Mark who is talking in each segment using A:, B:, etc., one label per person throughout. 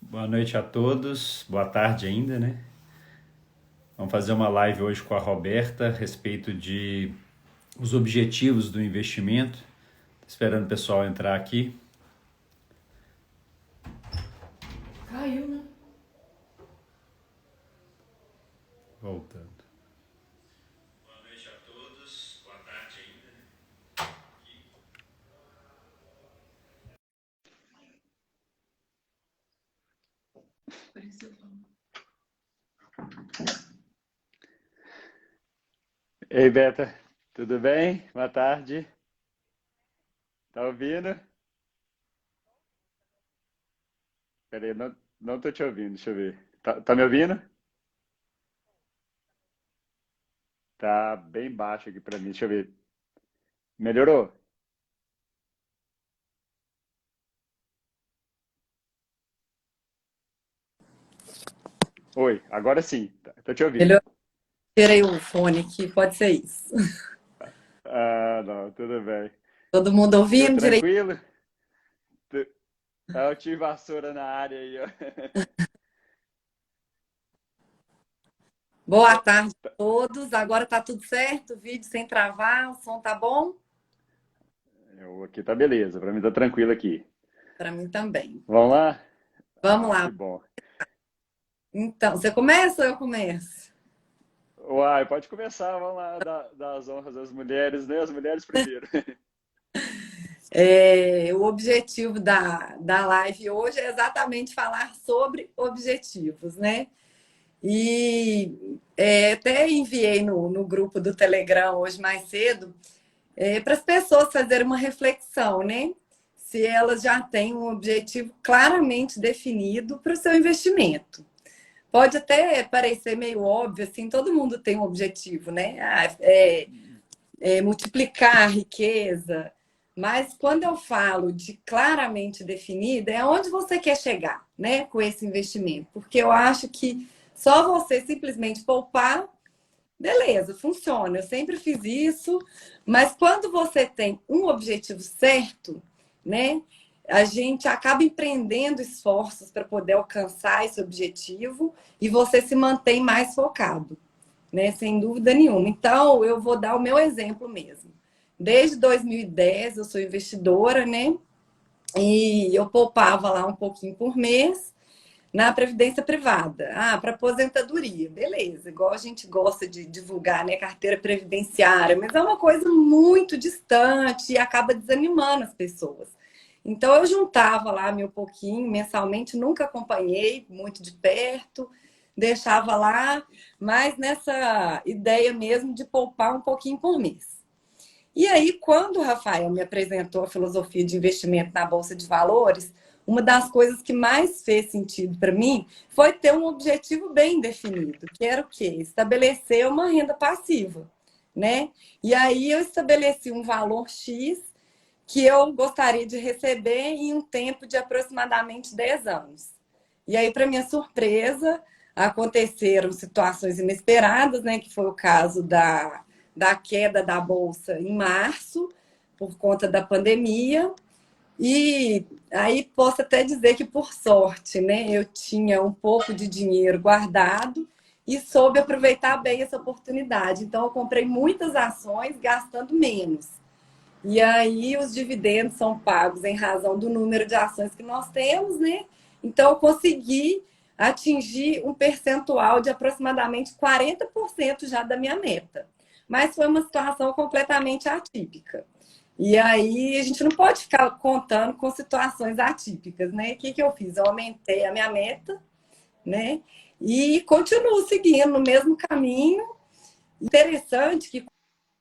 A: Boa noite a todos, boa tarde ainda, né? Vamos fazer uma live hoje com a Roberta a respeito de os objetivos do investimento. Tô esperando o pessoal entrar aqui.
B: Caiu, né?
A: Voltando. Boa noite a todos, boa tarde ainda, né? Ei, Beta, tudo bem? Boa tarde. Tá ouvindo? Peraí, não tô te ouvindo, deixa eu ver. Tá me ouvindo? Tá bem baixo aqui pra mim, deixa eu ver. Melhorou? Oi, agora sim, tô te ouvindo.
B: Melhor. Tirei o fone aqui, pode ser isso.
A: Ah, não, tudo bem.
B: Todo mundo
A: Tudo
B: ouvindo direito?
A: tranquilo? Tu- Eu tive vassoura na área aí, ó.
B: Boa
A: Tá-
B: tarde a
A: tá-
B: todos. Agora tá tudo certo? O vídeo sem travar, o som tá bom?
A: Aqui tá beleza, pra mim tá tranquilo aqui.
B: Para mim também.
A: Vamos lá?
B: Vamos
A: Ah,
B: lá.
A: que bom.
B: Então, você começa ou eu começo?
A: Uai, pode começar, vamos lá, dar as honras às mulheres, né? As mulheres primeiro.
B: O objetivo da live hoje é exatamente falar sobre objetivos, né? Até enviei no grupo do Telegram hoje mais cedo para as pessoas fazerem uma reflexão, né? Se elas já têm um objetivo claramente definido para o seu investimento. Pode até parecer meio óbvio, assim, todo mundo tem um objetivo, né? Multiplicar a riqueza. Mas quando eu falo de claramente definida, é onde você quer chegar, né, com esse investimento. Porque eu acho que só você simplesmente poupar, beleza, funciona. Eu sempre fiz isso, mas quando você tem um objetivo certo, né, a gente acaba empreendendo esforços para poder alcançar esse objetivo e você se mantém mais focado, né, sem dúvida nenhuma. Então, eu vou dar o meu exemplo mesmo. Desde 2010 eu sou investidora, né? E eu poupava lá um pouquinho por mês na previdência privada. Ah, para aposentadoria, beleza. Igual a gente gosta de divulgar, né, carteira previdenciária, mas é uma coisa muito distante e acaba desanimando as pessoas. Então eu juntava lá meu pouquinho mensalmente, nunca acompanhei muito de perto, deixava lá, mas nessa ideia mesmo de poupar um pouquinho por mês. E aí, quando o Rafael me apresentou a filosofia de investimento na Bolsa de Valores, uma das coisas que mais fez sentido para mim foi ter um objetivo bem definido, que era o quê? Estabelecer uma renda passiva, né? E aí eu estabeleci um valor X que eu gostaria de receber em um tempo de aproximadamente 10 anos. E aí, para minha surpresa, aconteceram situações inesperadas, né? Que foi o caso da queda da Bolsa em março, por conta da pandemia. E aí posso até dizer que, por sorte, né, eu tinha um pouco de dinheiro guardado e soube aproveitar bem essa oportunidade. Então, eu comprei muitas ações gastando menos. E aí os dividendos são pagos em razão do número de ações que nós temos, né? Então eu consegui atingir um percentual de aproximadamente 40% já da minha meta. Mas foi uma situação completamente atípica. E aí a gente não pode ficar contando com situações atípicas, né? O que que eu fiz? Eu aumentei a minha meta, né? E continuo seguindo no mesmo caminho. Interessante que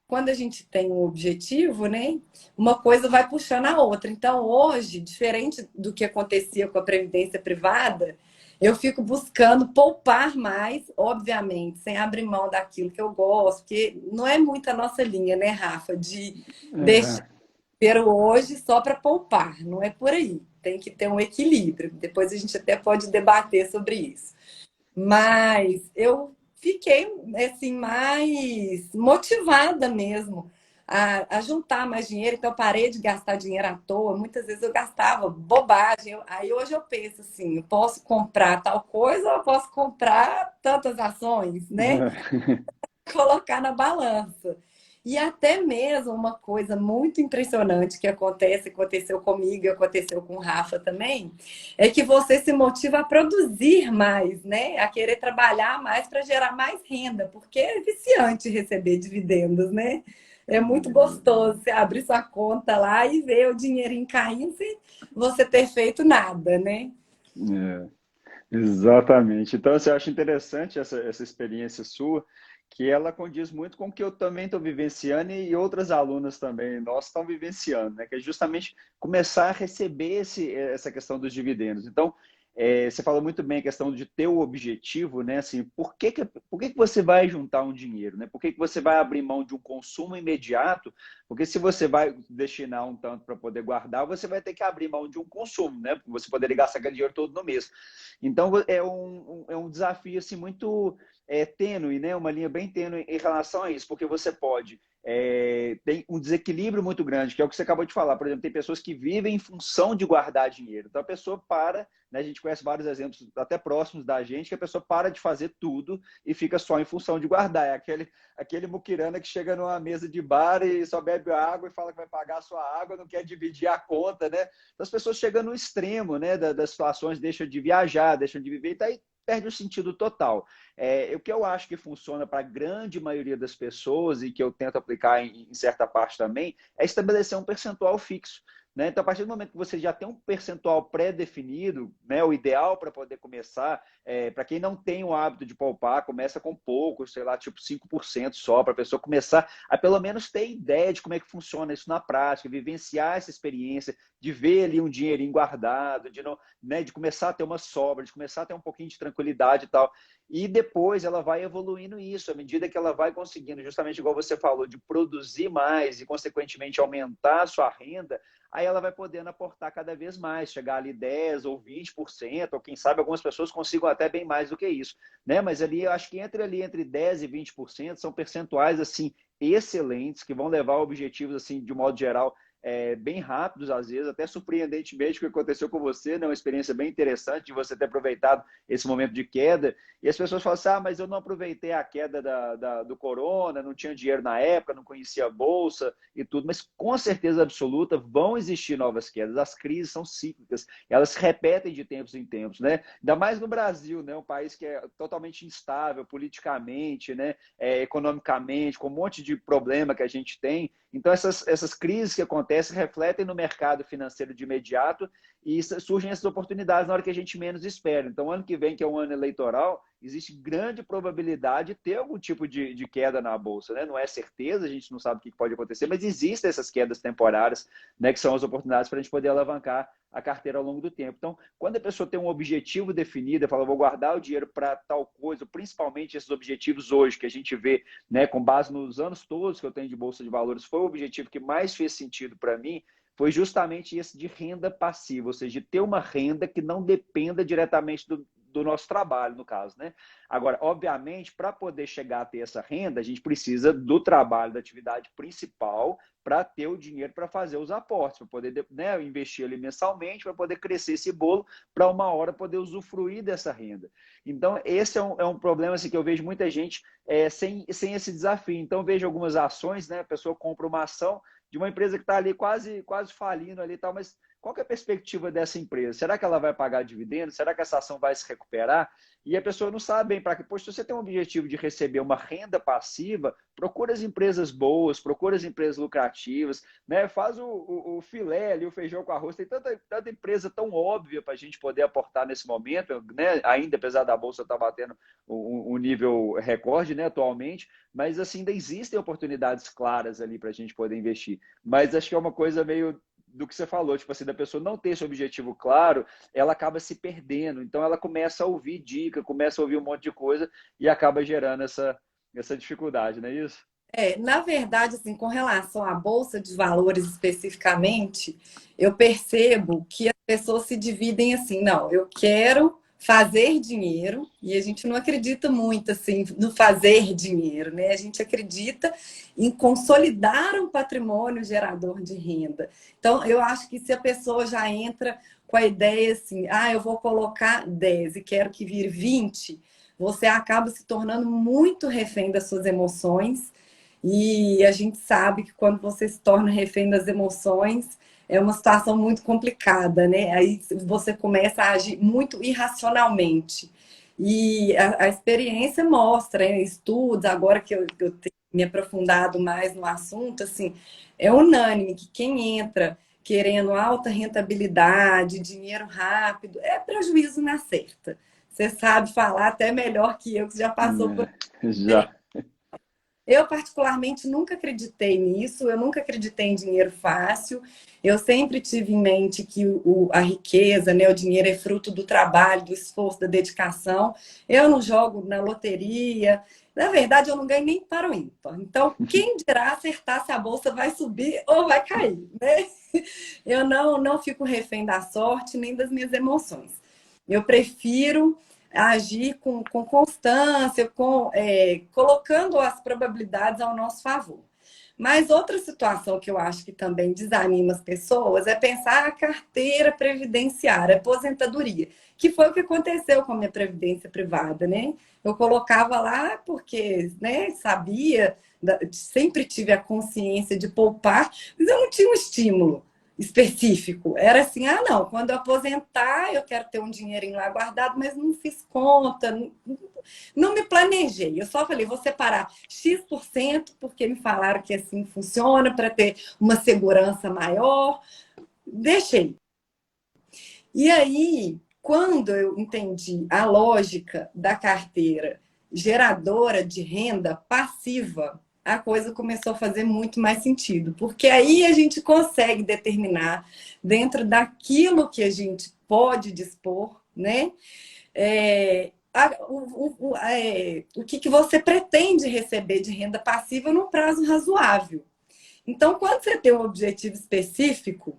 B: quando a gente tem um objetivo, né, uma coisa vai puxando a outra. Então, hoje, diferente do que acontecia com a previdência privada, eu fico buscando poupar mais, obviamente, sem abrir mão daquilo que eu gosto, porque não é muito a nossa linha, né, Rafa, de deixar
A: Aham.
B: ter o hoje só para poupar. Não é por aí. Tem que ter um equilíbrio. Depois a gente até pode debater sobre isso. Mas eu fiquei assim mais motivada mesmo a juntar mais dinheiro, então eu parei de gastar dinheiro à toa. Muitas vezes eu gastava bobagem. Aí hoje eu penso assim, eu posso comprar tal coisa ou eu posso comprar tantas ações, né? Colocar na balança. E até mesmo uma coisa muito impressionante que aconteceu comigo e aconteceu com o Rafa também, é que você se motiva a produzir mais, né? A querer trabalhar mais para gerar mais renda, porque é viciante receber dividendos, né? É muito gostoso você abrir sua conta lá e ver o dinheirinho caindo sem você ter feito nada, né?
A: É, exatamente. Então, assim, eu acho interessante essa experiência sua, que ela condiz muito com o que eu também estou vivenciando e outras alunas também, nós estão vivenciando, né? Que é justamente começar a receber essa questão dos dividendos. Então, você falou muito bem a questão de ter o objetivo, né? Assim, por que você vai juntar um dinheiro, né? Por que você vai abrir mão de um consumo imediato? Porque se você vai destinar um tanto para poder guardar, você vai ter que abrir mão de um consumo, né? Porque você poderia gastar aquele dinheiro todo no mês. Então, é um desafio assim, muito tênue, né? Uma linha bem tênue em relação a isso, porque você pode tem um desequilíbrio muito grande, que é o que você acabou de falar. Por exemplo, tem pessoas que vivem em função de guardar dinheiro. Então, a pessoa para, né? A gente conhece vários exemplos até próximos da gente, que a pessoa para de fazer tudo e fica só em função de guardar. É aquele muquirana que chega numa mesa de bar e só bebe água e fala que vai pagar a sua água, não quer dividir a conta, né? Então, as pessoas chegam no extremo, né, das situações, deixam de viajar, deixam de viver, e daí perde o sentido total. O que eu acho que funciona para a grande maioria das pessoas e que eu tento aplicar em certa parte também é estabelecer um percentual fixo. Né? Então, a partir do momento que você já tem um percentual pré-definido, né, o ideal para poder começar, para quem não tem o hábito de poupar, começa com pouco, sei lá, tipo 5% só, para a pessoa começar a pelo menos ter ideia de como é que funciona isso na prática, vivenciar essa experiência, de ver ali um dinheirinho guardado, de, não, né, de começar a ter uma sobra, de começar a ter um pouquinho de tranquilidade e tal. E depois ela vai evoluindo isso, à medida que ela vai conseguindo, justamente igual você falou, de produzir mais e, consequentemente, aumentar a sua renda, aí ela vai podendo aportar cada vez mais, chegar ali 10% ou 20%, ou quem sabe algumas pessoas consigam até bem mais do que isso. Né? Mas ali, eu acho que entre 10% e 20% são percentuais assim excelentes, que vão levar objetivos, assim, de modo geral, bem rápidos, às vezes, até surpreendentemente o que aconteceu com você, né? Uma experiência bem interessante de você ter aproveitado esse momento de queda. E as pessoas falam assim, mas eu não aproveitei a queda do corona, não tinha dinheiro na época, não conhecia a bolsa e tudo, mas com certeza absoluta vão existir novas quedas. As crises são cíclicas, elas se repetem de tempos em tempos, né? Ainda mais no Brasil, né? Um país que é totalmente instável politicamente, né? Economicamente, com um monte de problema que a gente tem. Então, essas crises que acontecem refletem no mercado financeiro de imediato e surgem essas oportunidades na hora que a gente menos espera. Então, ano que vem, que é um ano eleitoral, existe grande probabilidade de ter algum tipo de queda na Bolsa. Né? Não é certeza, a gente não sabe o que pode acontecer, mas existem essas quedas temporárias, né, que são as oportunidades para a gente poder alavancar a carteira ao longo do tempo. Então, quando a pessoa tem um objetivo definido, fala, vou guardar o dinheiro para tal coisa, principalmente esses objetivos hoje que a gente vê, né, com base nos anos todos que eu tenho de Bolsa de Valores, foi o objetivo que mais fez sentido para mim, foi justamente esse de renda passiva, ou seja, de ter uma renda que não dependa diretamente do nosso trabalho, no caso, né? Agora, obviamente, para poder chegar a ter essa renda, a gente precisa do trabalho, da atividade principal, para ter o dinheiro para fazer os aportes, para poder, né, investir ali mensalmente, para poder crescer esse bolo, para uma hora poder usufruir dessa renda. Então, esse é um problema assim, que eu vejo muita gente sem esse desafio. Então, eu vejo algumas ações, né? A pessoa compra uma ação de uma empresa que está ali quase falindo ali e tal, mas qual que é a perspectiva dessa empresa? Será que ela vai pagar dividendos? Será que essa ação vai se recuperar? E a pessoa não sabe bem para que. Poxa, se você tem um objetivo de receber uma renda passiva, procura as empresas boas, procura as empresas lucrativas, né? Faz o filé ali, o feijão com arroz. Tem tanta empresa tão óbvia para a gente poder aportar nesse momento, né? Ainda, apesar da Bolsa estar batendo um nível recorde, né, atualmente, mas assim, ainda existem oportunidades claras ali para a gente poder investir. Mas acho que é uma coisa meio do que você falou, tipo assim, da pessoa não ter esse objetivo claro, ela acaba se perdendo. Então ela começa a ouvir dica, começa a ouvir um monte de coisa e acaba gerando essa dificuldade, não é isso?
B: Na verdade, assim, com relação à Bolsa de Valores especificamente, eu percebo que as pessoas se dividem assim, não, eu quero fazer dinheiro, e a gente não acredita muito assim no fazer dinheiro, né? A gente acredita em consolidar um patrimônio gerador de renda. Então, eu acho que se a pessoa já entra com a ideia assim, eu vou colocar 10 e quero que vire 20, você acaba se tornando muito refém das suas emoções. E a gente sabe que quando você se torna refém das emoções, é uma situação muito complicada, né? Aí você começa a agir muito irracionalmente. E a experiência mostra, né? Estudos, agora que eu tenho me aprofundado mais no assunto, assim, é unânime que quem entra querendo alta rentabilidade, dinheiro rápido, é prejuízo na certa. Você sabe falar até melhor que eu, que já passou por.
C: Já.
B: Eu, particularmente, nunca acreditei nisso, eu nunca acreditei em dinheiro fácil. Eu sempre tive em mente que a riqueza, né, o dinheiro é fruto do trabalho, do esforço, da dedicação. Eu não jogo na loteria. Na verdade, eu não ganho nem para o ímpar. Então, quem dirá acertar se a bolsa vai subir ou vai cair, né? Eu não fico refém da sorte nem das minhas emoções. Eu prefiro agir com constância, colocando as probabilidades ao nosso favor. Mas outra situação que eu acho que também desanima as pessoas é pensar a carteira previdenciária, a aposentadoria, que foi o que aconteceu com a minha previdência privada, né? Eu colocava lá porque, né, sabia, sempre tive a consciência de poupar, mas eu não tinha um estímulo específico. Era assim, não, quando eu aposentar, eu quero ter um dinheirinho lá guardado, mas não fiz conta, não me planejei. Eu só falei, vou separar X% porque me falaram que assim funciona, para ter uma segurança maior. Deixei. E aí, quando eu entendi a lógica da carteira geradora de renda passiva, a coisa começou a fazer muito mais sentido, porque aí a gente consegue determinar, dentro daquilo que a gente pode dispor, né? O que você pretende receber de renda passiva num prazo razoável. Então, quando você tem um objetivo específico,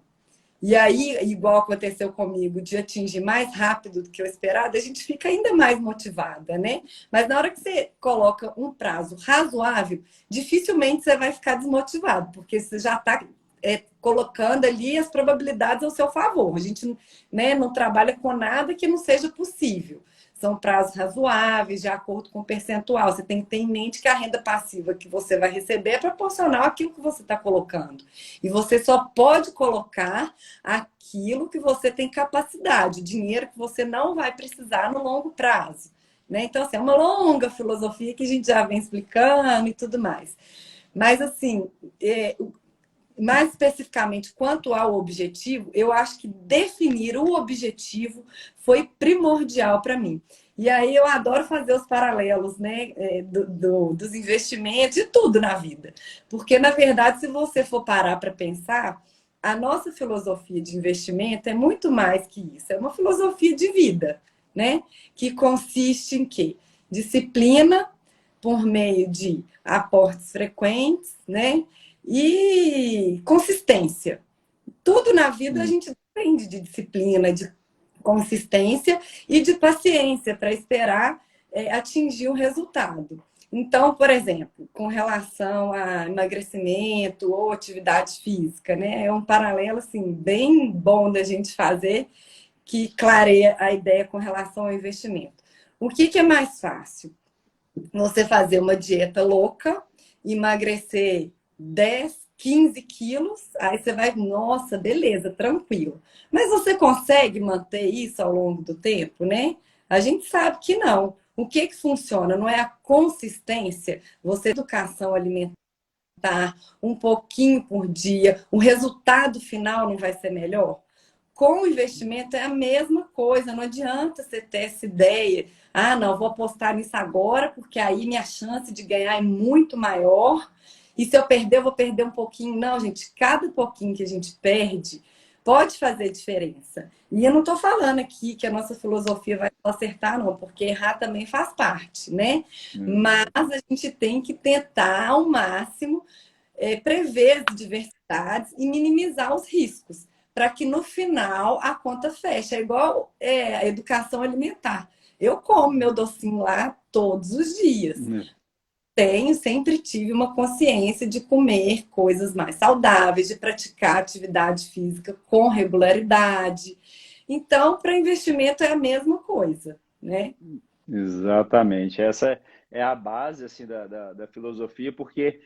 B: e aí, igual aconteceu comigo, de atingir mais rápido do que eu esperado, a gente fica ainda mais motivada, né? Mas na hora que você coloca um prazo razoável, dificilmente você vai ficar desmotivado, porque você já está colocando ali as probabilidades ao seu favor. A gente, né, não trabalha com nada que não seja possível. São prazos razoáveis, de acordo com o percentual. Você tem que ter em mente que a renda passiva que você vai receber é proporcional àquilo que você está colocando. E você só pode colocar aquilo que você tem capacidade, dinheiro que você não vai precisar no longo prazo. Né? Então, assim, é uma longa filosofia que a gente já vem explicando e tudo mais. Mas, assim, mais especificamente quanto ao objetivo, eu acho que definir o objetivo foi primordial para mim. E aí eu adoro fazer os paralelos, né, dos investimentos e tudo na vida. Porque, na verdade, se você for parar para pensar, a nossa filosofia de investimento é muito mais que isso. É uma filosofia de vida, né? Que consiste em quê? Disciplina por meio de aportes frequentes, né? E consistência. Tudo na vida a gente depende de disciplina, de consistência e de paciência para esperar atingir o resultado. Então, por exemplo, com relação a emagrecimento ou atividade física, né? É um paralelo assim, bem bom da gente fazer, que clareia a ideia com relação ao investimento. O que é mais fácil? Você fazer uma dieta louca, emagrecer 10, 15 quilos, aí você vai, nossa, beleza, tranquilo. Mas você consegue manter isso ao longo do tempo, né? A gente sabe que não. O que funciona? Não é a consistência, você educação alimentar um pouquinho por dia, o resultado final não vai ser melhor? Com o investimento é a mesma coisa, não adianta você ter essa ideia. Não, vou apostar nisso agora, porque aí minha chance de ganhar é muito maior. E se eu perder, eu vou perder um pouquinho. Não, gente, cada pouquinho que a gente perde pode fazer diferença. E eu não estou falando aqui que a nossa filosofia vai acertar, não, porque errar também faz parte, né? Mas a gente tem que tentar ao máximo prever as diversidades e minimizar os riscos, para que no final a conta feche. É igual a educação alimentar. Eu como meu docinho lá todos os dias. Sempre tive uma consciência de comer coisas mais saudáveis, de praticar atividade física com regularidade. Então, para investimento é a mesma coisa, né?
A: Exatamente. Essa é a base assim, da filosofia, porque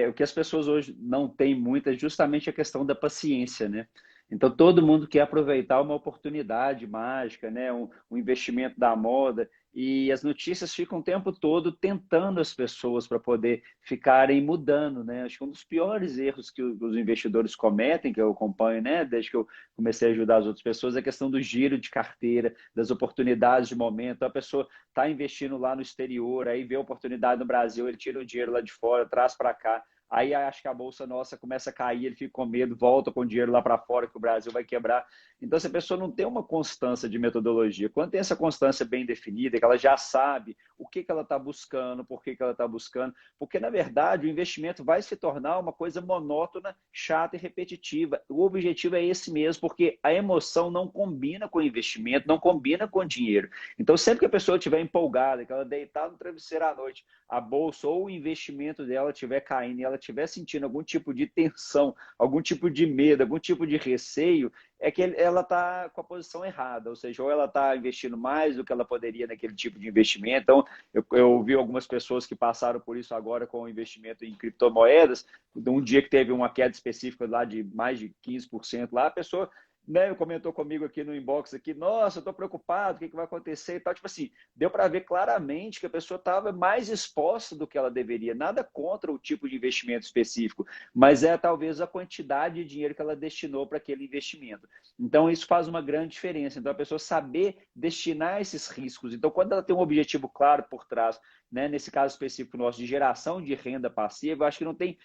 A: o que as pessoas hoje não têm muito é justamente a questão da paciência, né? Então, todo mundo quer aproveitar uma oportunidade mágica, né? Um investimento da moda, e as notícias ficam o tempo todo tentando as pessoas para poder ficarem mudando, né? Acho que um dos piores erros que os investidores cometem, que eu acompanho, né? Desde que eu comecei a ajudar as outras pessoas, é a questão do giro de carteira, das oportunidades de momento. A pessoa está investindo lá no exterior, aí vê a oportunidade no Brasil, ele tira o dinheiro lá de fora, traz para cá. Aí acho que a bolsa nossa começa a cair, ele fica com medo, volta com o dinheiro lá para fora, que o Brasil vai quebrar. Então, se a pessoa não tem uma constância de metodologia, quando tem essa constância bem definida, que ela já sabe o que ela está buscando, por que ela está buscando, porque, na verdade, o investimento vai se tornar uma coisa monótona, chata e repetitiva. O objetivo é esse mesmo, porque a emoção não combina com o investimento, não combina com o dinheiro. Então, sempre que a pessoa estiver empolgada, que ela deitar no travesseiro à noite, a bolsa ou o investimento dela estiver caindo e ela estiver sentindo algum tipo de tensão, algum tipo de medo, algum tipo de receio, é que ela está com a posição errada, ou seja, ou ela está investindo mais do que ela poderia naquele tipo de investimento. Então, eu vi algumas pessoas que passaram por isso agora com o investimento em criptomoedas, um dia que teve uma queda específica lá de mais de 15% lá, a pessoa, né, comentou comigo aqui no inbox aqui, nossa, eu estou preocupado, o que vai acontecer e tal. Tipo assim, deu para ver claramente que a pessoa estava mais exposta do que ela deveria. Nada contra o tipo de investimento específico, mas é talvez a quantidade de dinheiro que ela destinou para aquele investimento. Então, isso faz uma grande diferença. Então, a pessoa saber destinar esses riscos. Então, quando ela tem um objetivo claro por trás, né, nesse caso específico nosso, de geração de renda passiva, eu acho que não tem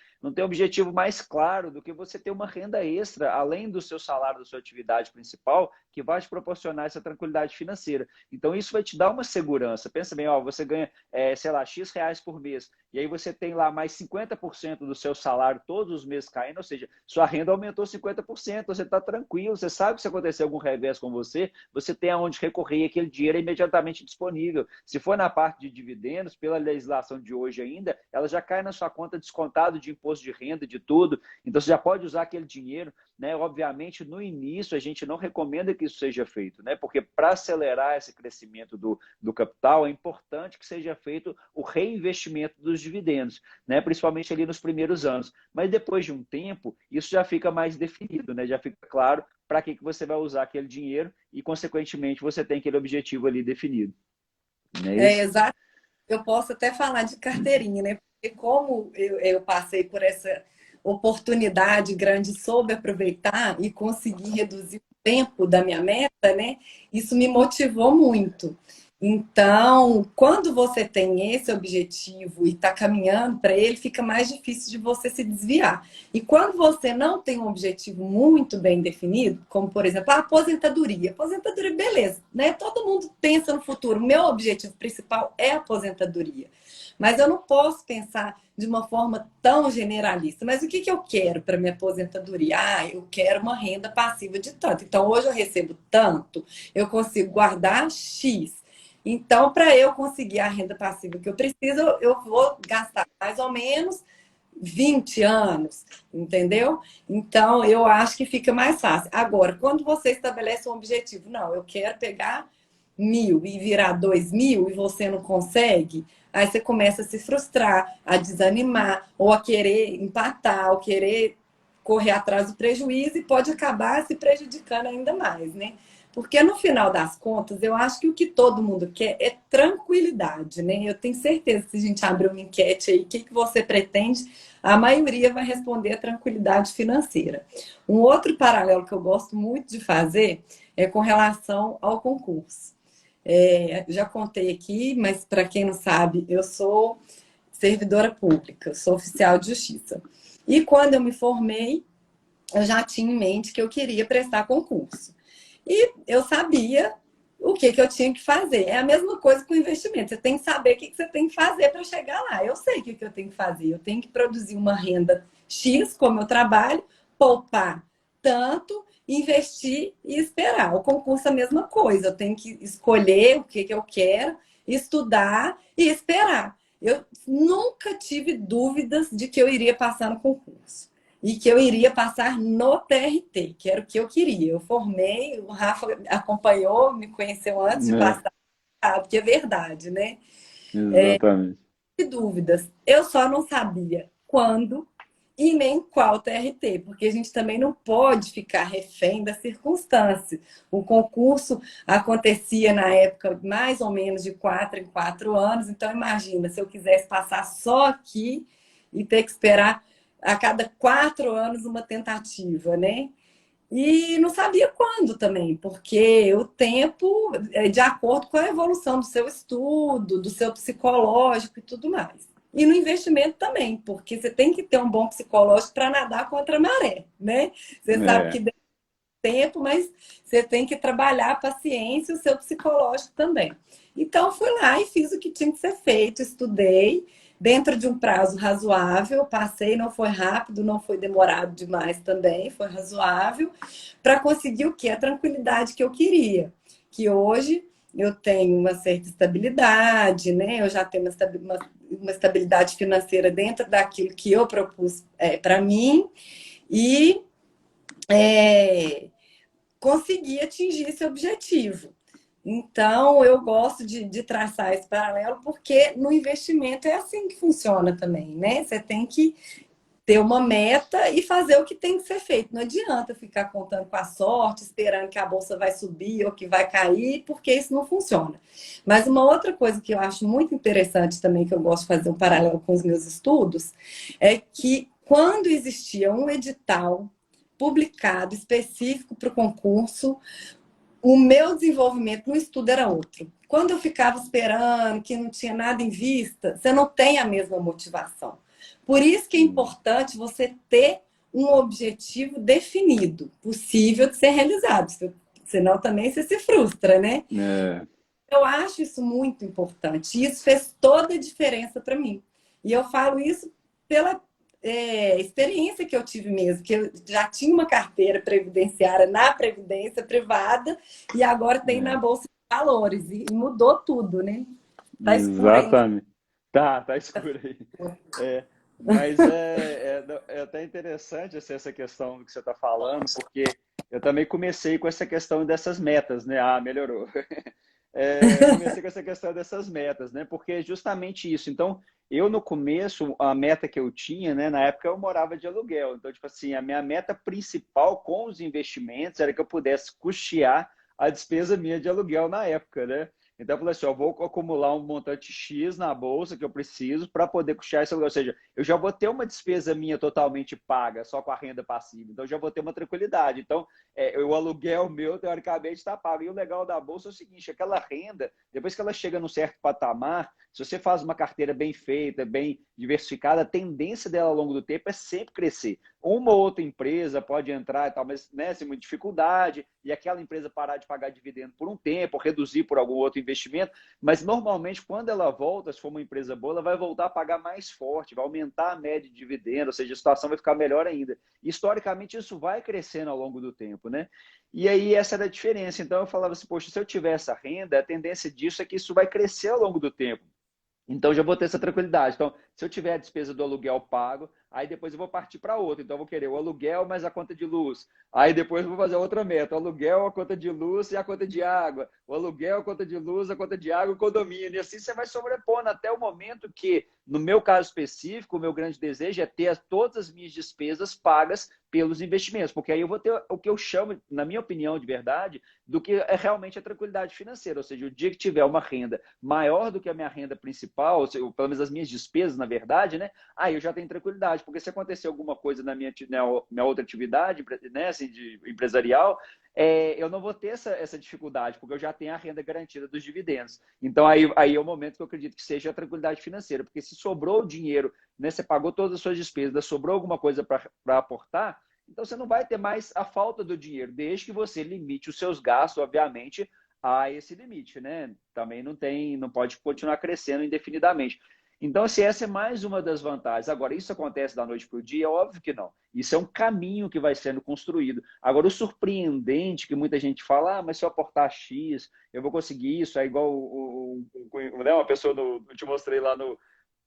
A: objetivo mais claro do que você ter uma renda extra, além do seu salário, da sua atividade principal, que vai te proporcionar essa tranquilidade financeira. Então, isso vai te dar uma segurança. Pensa bem, ó, você ganha, sei lá, X reais por mês, e aí você tem lá mais 50% do seu salário todos os meses caindo, ou seja, sua renda aumentou 50%, você está tranquilo, você sabe que se acontecer algum revés com você, você tem aonde recorrer e aquele dinheiro é imediatamente disponível. Se for na parte de dividendos, pela legislação de hoje ainda, ela já cai na sua conta descontado de imposto de renda, de tudo, então você já pode usar aquele dinheiro, né? Obviamente, no início, a gente não recomenda que isso seja feito, né? Porque para acelerar esse crescimento do capital, é importante que seja feito o reinvestimento dos dividendos, né? Principalmente ali nos primeiros anos. Mas depois de um tempo, isso já fica mais definido, né? Já fica claro para que você vai usar aquele dinheiro e, consequentemente, você tem aquele objetivo ali definido. Não é isso?
B: Exato. Eu posso até falar de carteirinha, né? Porque como eu passei por essa oportunidade grande, soube aproveitar e consegui reduzir o tempo da minha meta, né? Isso me motivou muito. Então, quando você tem esse objetivo e está caminhando para ele, fica mais difícil de você se desviar. E quando você não tem um objetivo muito bem definido, como por exemplo a aposentadoria. Aposentadoria, beleza, né? Todo mundo pensa no futuro. O meu objetivo principal é a aposentadoria. Mas eu não posso pensar de uma forma tão generalista. Mas o que eu quero para minha aposentadoria? Ah, eu quero uma renda passiva de tanto. Então, hoje eu recebo tanto, eu consigo guardar X. Então, para eu conseguir a renda passiva que eu preciso, eu vou gastar mais ou menos 20 anos, entendeu? Então, eu acho que fica mais fácil. Agora, quando você estabelece um objetivo, não, eu quero pegar 1.000 e virar 2.000 e você não consegue, aí você começa a se frustrar, a desanimar, ou a querer empatar, ou querer correr atrás do prejuízo e pode acabar se prejudicando ainda mais, né? Porque no final das contas, eu acho que o que todo mundo quer é tranquilidade, né? Eu tenho certeza que se a gente abrir uma enquete aí, o que você pretende, a maioria vai responder a tranquilidade financeira. Um outro paralelo que eu gosto muito de fazer é com relação ao concurso. Já contei aqui, mas para quem não sabe, eu sou servidora pública, sou oficial de justiça. E quando eu me formei, eu já tinha em mente que eu queria prestar concurso. E eu sabia o que eu tinha que fazer. É a mesma coisa com o investimento. Você tem que saber o que você tem que fazer para chegar lá. Eu sei o que eu tenho que fazer. Eu tenho que produzir uma renda X com o meu trabalho, poupar tanto, investir e esperar. O concurso é a mesma coisa, eu tenho que escolher o que eu quero, estudar e esperar. Eu nunca tive dúvidas de que eu iria passar no concurso e que eu iria passar no TRT, que era o que eu queria. Eu formei, o Rafa acompanhou, me conheceu antes de
C: É,
B: passar, sabe que é verdade, né?
C: exatamente.
B: Dúvidas. Eu só não sabia quando e nem qual TRT, porque a gente também não pode ficar refém da circunstância. O concurso acontecia na época mais ou menos de 4 em 4 anos, então imagina se eu quisesse passar só aqui e ter que esperar a cada 4 anos uma tentativa, né? E não sabia quando também, porque o tempo é de acordo com a evolução do seu estudo, do seu psicológico e tudo mais. E no investimento também, porque você tem que ter um bom psicológico para nadar contra a maré, né? Você sabe
C: É,
B: que deu tempo, mas você tem que trabalhar a paciência e o seu psicológico também. Então, fui lá e fiz o que tinha que ser feito, estudei dentro de um prazo razoável, passei, não foi rápido, não foi demorado demais também, foi razoável, para conseguir o que? A tranquilidade que eu queria, que hoje eu tenho uma certa estabilidade, né? Eu já tenho uma estabilidade financeira dentro daquilo que eu propus para mim e é, conseguir atingir esse objetivo. Então, eu gosto de traçar esse paralelo, porque no investimento é assim que funciona também, né? Você tem que ter uma meta e fazer o que tem que ser feito. Não adianta ficar contando com a sorte, esperando que a bolsa vai subir ou que vai cair, porque isso não funciona. Mas uma outra coisa que eu acho muito interessante também, que eu gosto de fazer um paralelo com os meus estudos, é que quando existia um edital publicado específico para o concurso, o meu desenvolvimento no estudo era outro. Quando eu ficava esperando, que não tinha nada em vista, você não tem a mesma motivação. Por isso que é importante você ter um objetivo definido, possível de ser realizado. Senão também você se frustra, né?
C: é,
B: Eu acho isso muito importante. Isso fez toda a diferença para mim. E eu falo isso pela experiência que eu tive mesmo, que eu já tinha uma carteira previdenciária na Previdência Privada e agora tem na
C: é.
B: Bolsa de Valores. E mudou tudo, né? Tá escuro aí.
C: Exatamente. Tá escuro aí. É, mas é até interessante assim, essa questão do que você está falando, porque eu também comecei com essa questão dessas metas, né? Ah, melhorou. Comecei com essa questão dessas metas, né? Porque é justamente isso. Então, eu no começo, a meta que eu tinha, né? Na época eu morava de aluguel. Então, tipo assim, a minha meta principal com os investimentos era que eu pudesse custear a despesa minha de aluguel na época, né? Então, eu falei assim, eu vou acumular um montante X na bolsa que eu preciso para poder custear esse aluguel. Ou seja, eu já vou ter uma despesa minha totalmente paga, só com a renda passiva. Então, eu já vou ter uma tranquilidade. Então, o aluguel meu, teoricamente, está pago. E o legal da bolsa é o seguinte, aquela renda, depois que ela chega num certo patamar, se você faz uma carteira bem feita, bem diversificada, a tendência dela ao longo do tempo é sempre crescer. Uma ou outra empresa pode entrar, talvez, né, sem muita dificuldade, e aquela empresa parar de pagar dividendo por um tempo, reduzir por algum outro investimento, mas normalmente quando ela volta, se for uma empresa boa, ela vai voltar a pagar mais forte, vai aumentar a média de dividendo, ou seja, a situação vai ficar melhor ainda. E, historicamente, isso vai crescendo ao longo do tempo, né? E aí essa era a diferença. Então eu falava assim, poxa, se eu tiver essa renda, a tendência disso é que isso vai crescer ao longo do tempo. Então, já vou ter essa tranquilidade. Então, se eu tiver a despesa do aluguel pago, aí depois eu vou partir para outra. Então, eu vou querer o aluguel mais a conta de luz. Aí depois eu vou fazer outra meta. O aluguel, a conta de luz e a conta de água. O aluguel, a conta de luz, a conta de água e o condomínio. E assim você vai sobrepondo até o momento que, no meu caso específico, o meu grande desejo é ter todas as minhas despesas pagas pelos investimentos. Porque aí eu vou ter o que eu chamo, na minha opinião de verdade, do que é realmente a tranquilidade financeira. Ou seja, o dia que tiver uma renda maior do que a minha renda principal, ou seja, pelo menos as minhas despesas, na verdade, né? Aí eu já tenho tranquilidade, porque se acontecer alguma coisa na minha outra atividade, né, assim, de empresarial, eu não vou ter essa dificuldade, porque eu já tenho a renda garantida dos dividendos. Então, aí é o momento que eu acredito que seja a tranquilidade financeira, porque se sobrou o dinheiro, né, você pagou todas as suas despesas, sobrou alguma coisa para aportar, então você não vai ter mais a falta do dinheiro, desde que você limite os seus gastos, obviamente, a esse limite, né? Também não pode continuar crescendo indefinidamente. Então, assim, essa é mais uma das vantagens. Agora, isso acontece da noite para o dia? Óbvio que não. Isso é um caminho que vai sendo construído. Agora, o surpreendente que muita gente fala, mas se eu aportar X, eu vou conseguir isso. É igual né, uma pessoa, eu te mostrei lá no...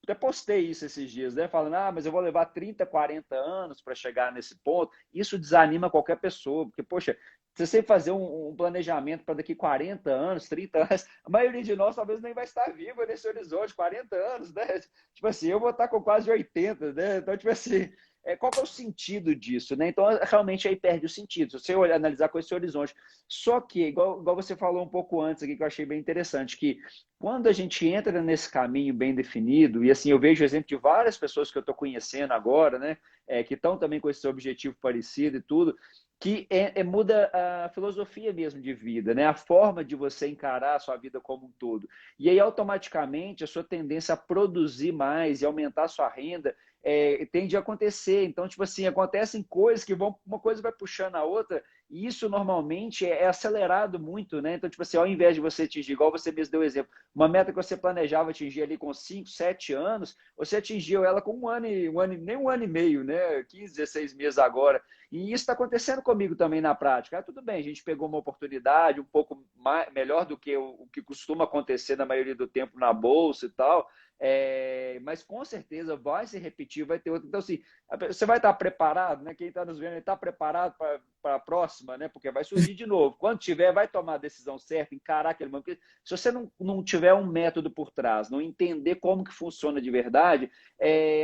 C: Até postei isso esses dias, né? Falando, mas eu vou levar 30, 40 anos para chegar nesse ponto. Isso desanima qualquer pessoa, porque, poxa, se você fazer um planejamento para daqui 40 anos, 30 anos, a maioria de nós talvez nem vai estar viva nesse horizonte, 40 anos, né? Tipo assim, eu vou estar com quase 80, né? Então, tipo assim, qual que é o sentido disso, né? Então, realmente aí perde o sentido, se você analisar com esse horizonte. Só que, igual você falou um pouco antes aqui, que eu achei bem interessante, que quando a gente entra nesse caminho bem definido, e assim, eu vejo exemplo de várias pessoas que eu estou conhecendo agora, né? Que estão também com esse objetivo parecido e tudo, que muda a filosofia mesmo de vida, né? A forma de você encarar a sua vida como um todo. E aí, automaticamente, a sua tendência a produzir mais e aumentar a sua renda tende a acontecer. Então, tipo assim, acontecem coisas que vão, uma coisa vai puxando a outra, e isso normalmente é acelerado muito, né? Então, tipo assim, ao invés de você atingir, igual você mesmo deu o exemplo, uma meta que você planejava atingir ali com 5, 7 anos, você atingiu ela com nem um ano e meio, né? 15, 16 meses agora. E isso está acontecendo comigo também na prática. Tudo bem, a gente pegou uma oportunidade um pouco melhor do que o que costuma acontecer na maioria do tempo na bolsa e tal, mas com certeza vai se repetir, vai ter outro. Então, assim, você vai estar preparado, né? Quem está nos vendo está preparado para a próxima, né? Porque vai surgir de novo. Quando tiver, vai tomar a decisão certa, encarar aquele momento. Porque se você não tiver um método por trás, não entender como que funciona de verdade,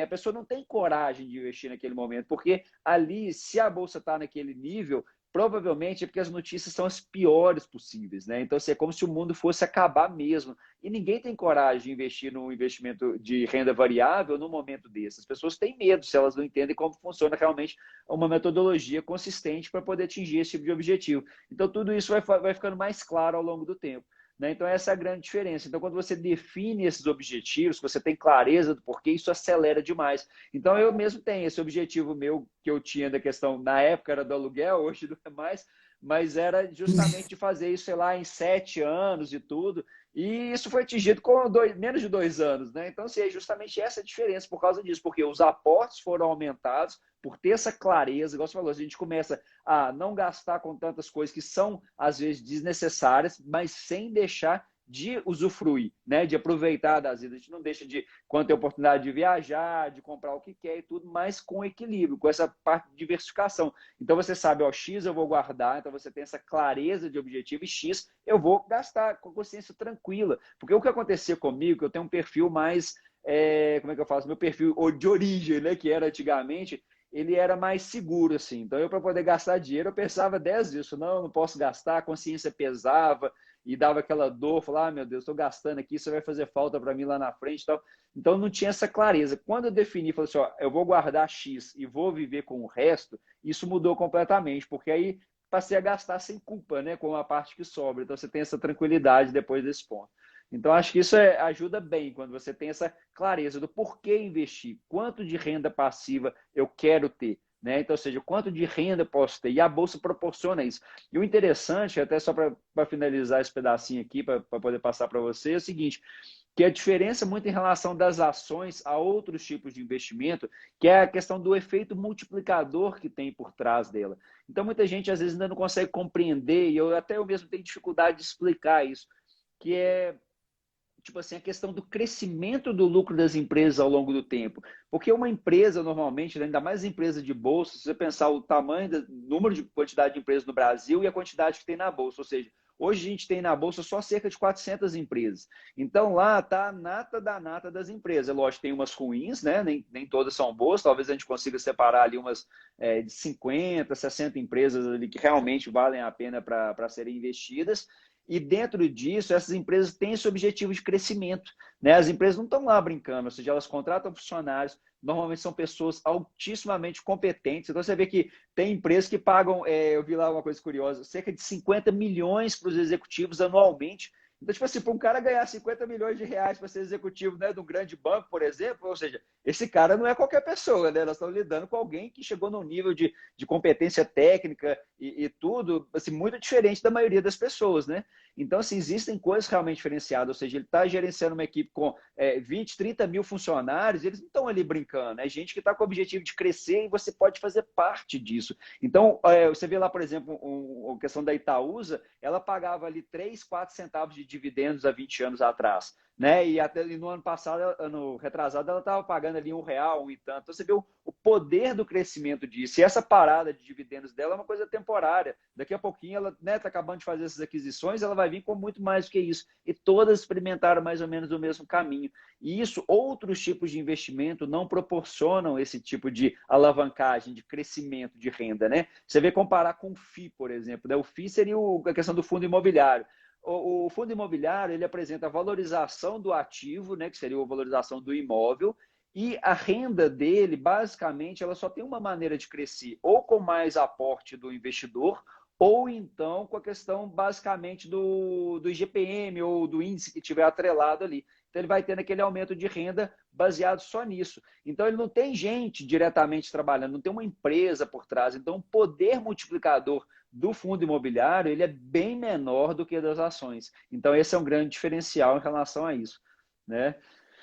C: a pessoa não tem coragem de investir naquele momento, porque ali, se a bolsa está naquele nível, provavelmente é porque as notícias são as piores possíveis, né? Então, assim, é como se o mundo fosse acabar mesmo. E ninguém tem coragem de investir num investimento de renda variável num momento desse. As pessoas têm medo se elas não entendem como funciona realmente uma metodologia consistente para poder atingir esse tipo de objetivo. Então, tudo isso vai ficando mais claro ao longo do tempo. Né? Então, essa é a grande diferença. Então, quando você define esses objetivos, você tem clareza do porquê, isso acelera demais. Então, eu mesmo tenho esse objetivo meu que eu tinha da questão, na época era do aluguel, hoje não é mais, mas era justamente de fazer isso, sei lá, em 7 anos e tudo. E isso foi atingido com menos de 2 anos. Né? Então, assim, é justamente essa a diferença por causa disso, porque os aportes foram aumentados por ter essa clareza, igual você falou, a gente começa a não gastar com tantas coisas que são, às vezes, desnecessárias, mas sem deixar de usufruir, né? De aproveitar das vidas. A gente não deixa de, quando tem oportunidade de viajar, de comprar o que quer e tudo, mas com equilíbrio, com essa parte de diversificação. Então você sabe, ó, X eu vou guardar, então você tem essa clareza de objetivo, e X eu vou gastar com consciência tranquila. Porque o que acontecia comigo, que eu tenho um perfil mais, como é que eu faço? Meu perfil de origem, né? Que era antigamente, ele era mais seguro, assim. Então, eu, para poder gastar dinheiro, eu pensava 10 vezes, não posso gastar, a consciência pesava e dava aquela dor, falava, meu Deus, estou gastando aqui, isso vai fazer falta para mim lá na frente e tal. Então, não tinha essa clareza. Quando eu defini, falei assim, ó, eu vou guardar X e vou viver com o resto, isso mudou completamente, porque aí passei a gastar sem culpa, né, com a parte que sobra. Então, você tem essa tranquilidade depois desse ponto. Então, acho que isso ajuda bem quando você tem essa clareza do porquê investir, quanto de renda passiva eu quero ter, né? Então, ou seja, quanto de renda eu posso ter. E a Bolsa proporciona isso. E o interessante, até só para finalizar esse pedacinho aqui, para poder passar para você, é o seguinte, que a diferença muito em relação das ações a outros tipos de investimento, que é a questão do efeito multiplicador que tem por trás dela. Então, muita gente às vezes ainda não consegue compreender, e eu mesmo tenho dificuldade de explicar isso, que é tipo assim, a questão do crescimento do lucro das empresas ao longo do tempo. Porque uma empresa, normalmente, ainda mais empresa de bolsa, se você pensar o tamanho, número de quantidade de empresas no Brasil e a quantidade que tem na bolsa, ou seja, hoje a gente tem na bolsa só cerca de 400 empresas. Então lá está a nata da nata das empresas. Lógico, tem umas ruins, né? Nem todas são boas, talvez a gente consiga separar ali umas de 50, 60 empresas ali que realmente valem a pena para serem investidas. E dentro disso, essas empresas têm esse objetivo de crescimento. Né? As empresas não estão lá brincando, ou seja, elas contratam funcionários, normalmente são pessoas altissimamente competentes. Então você vê que tem empresas que pagam, eu vi lá uma coisa curiosa, cerca de 50 milhões para os executivos anualmente. Então, tipo assim, para um cara ganhar 50 milhões de reais para ser executivo, né, de um grande banco, por exemplo, ou seja, esse cara não é qualquer pessoa, né? Nós estamos lidando com alguém que chegou num nível de competência técnica e tudo, assim, muito diferente da maioria das pessoas, né? Então, assim, existem coisas realmente diferenciadas, ou seja, ele está gerenciando uma equipe com 20, 30 mil funcionários, eles não estão ali brincando, é gente que está com o objetivo de crescer e você pode fazer parte disso. Então, você vê lá, por exemplo, a questão da Itaúsa, ela pagava ali 3, 4 centavos de dividendos há 20 anos atrás, né? E no ano passado, ano retrasado, ela estava pagando ali R$ 1, um e tanto. Então, você vê o poder do crescimento disso. E essa parada de dividendos dela é uma coisa temporária. Daqui a pouquinho ela está acabando de fazer essas aquisições, ela vai vir com muito mais do que isso. E todas experimentaram mais ou menos o mesmo caminho. E isso, outros tipos de investimento não proporcionam esse tipo de alavancagem, de crescimento de renda, né? Você vê comparar com o FII, por exemplo, né? O FII seria a questão do fundo imobiliário. O fundo imobiliário, ele apresenta a valorização do ativo, né, que seria a valorização do imóvel, e a renda dele, basicamente, ela só tem uma maneira de crescer, ou com mais aporte do investidor, ou então com a questão, basicamente, do IGPM ou do índice que tiver atrelado ali. Então, ele vai tendo aquele aumento de renda baseado só nisso. Então, ele não tem gente diretamente trabalhando, não tem uma empresa por trás. Então, o poder multiplicador do fundo imobiliário ele é bem menor do que das ações. Então, esse é um grande diferencial em relação a isso, né?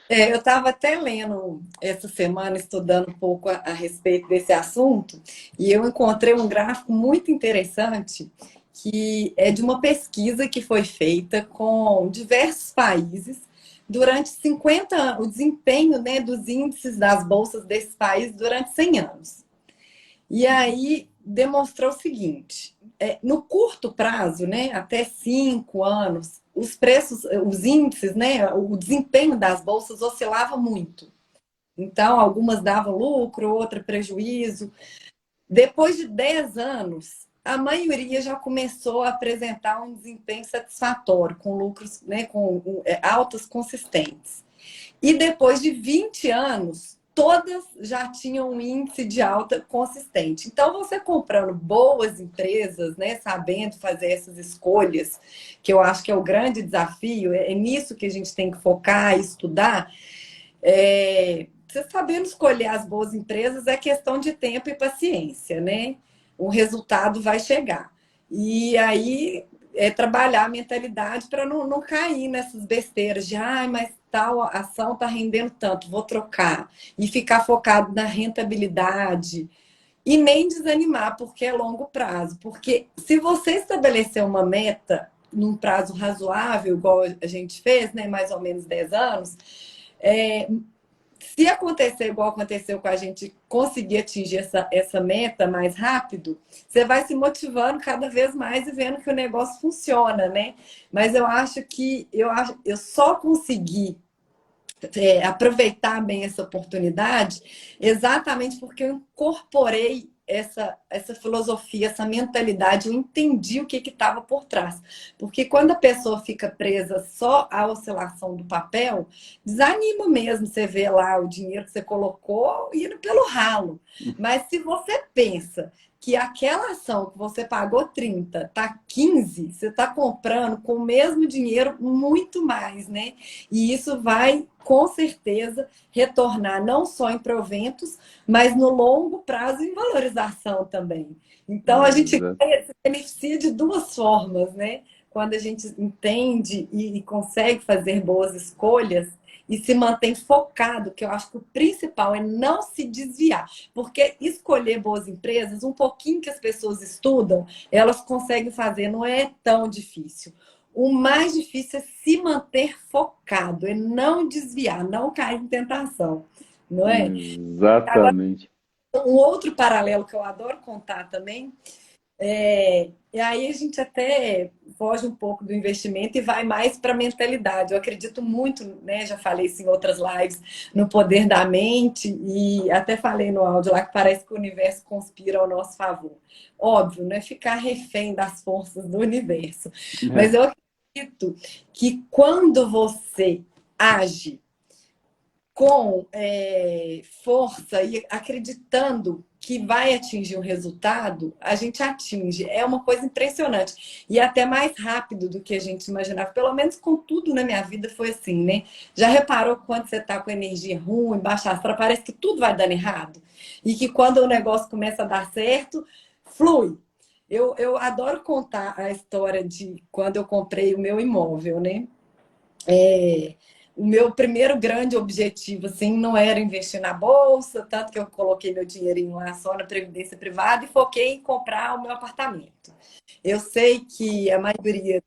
B: Eu estava até lendo essa semana, estudando um pouco a respeito desse assunto, e eu encontrei um gráfico muito interessante, que é de uma pesquisa que foi feita com diversos países durante 50 anos, o desempenho, né, dos índices das bolsas desses países durante 100 anos. E aí demonstrou o seguinte: no curto prazo, né, até 5 anos, os preços, os índices, né, o desempenho das bolsas oscilava muito. Então, algumas davam lucro, outra prejuízo. Depois de 10 anos, a maioria já começou a apresentar um desempenho satisfatório, com lucros, né, com altas consistentes. E depois de 20 anos, todas já tinham um índice de alta consistente. Então, você comprando boas empresas, né, sabendo fazer essas escolhas, que eu acho que é o grande desafio, é nisso que a gente tem que focar e estudar. Você sabendo escolher as boas empresas é questão de tempo e paciência, né? O resultado vai chegar. E aí trabalhar a mentalidade para não cair nessas besteiras de mas tal ação está rendendo tanto, vou trocar. E ficar focado na rentabilidade. E nem desanimar, porque é longo prazo. Porque se você estabelecer uma meta num prazo razoável, igual a gente fez, né, mais ou menos 10 anos, se acontecer igual aconteceu com a gente conseguir atingir essa meta mais rápido, você vai se motivando cada vez mais e vendo que o negócio funciona, né? Mas eu acho que eu só consegui aproveitar bem essa oportunidade exatamente porque eu incorporei essa filosofia, essa mentalidade, eu entendi o que estava por trás. Porque quando a pessoa fica presa só à oscilação do papel, desanima mesmo você vê lá o dinheiro que você colocou indo pelo ralo. Mas se você pensa que aquela ação que você pagou 30, tá 15, você está comprando com o mesmo dinheiro muito mais, né? E isso vai, com certeza, retornar não só em proventos, mas no longo prazo em valorização também. Então, a gente se beneficia de duas formas, né? Quando a gente entende e consegue fazer boas escolhas, e se mantém focado, que eu acho que o principal é não se desviar. Porque escolher boas empresas, um pouquinho que as pessoas estudam, elas conseguem fazer, não é tão difícil. O mais difícil é se manter focado, é não desviar, não cair em tentação, não é? Agora,
C: Exatamente.
B: um outro paralelo que eu adoro contar também e aí a gente até foge um pouco do investimento e vai mais para a mentalidade. Eu acredito muito, né? Já falei isso em outras lives, no poder da mente e até falei no áudio lá que parece que o universo conspira ao nosso favor. Óbvio, não é ficar refém das forças do universo, mas eu acredito que quando você age com força e acreditando que vai atingir um resultado, a gente atinge. É uma coisa impressionante. E até mais rápido do que a gente imaginava. Pelo menos com tudo na minha vida foi assim, né? Já reparou quando você tá com energia ruim, baixa astral, parece que tudo vai dando errado? E que quando o negócio começa a dar certo, flui. Eu adoro contar a história de quando eu comprei o meu imóvel, né? O meu primeiro grande objetivo, assim, não era investir na bolsa, tanto que eu coloquei meu dinheirinho lá só na previdência privada e foquei em comprar o meu apartamento. Eu sei que a maioria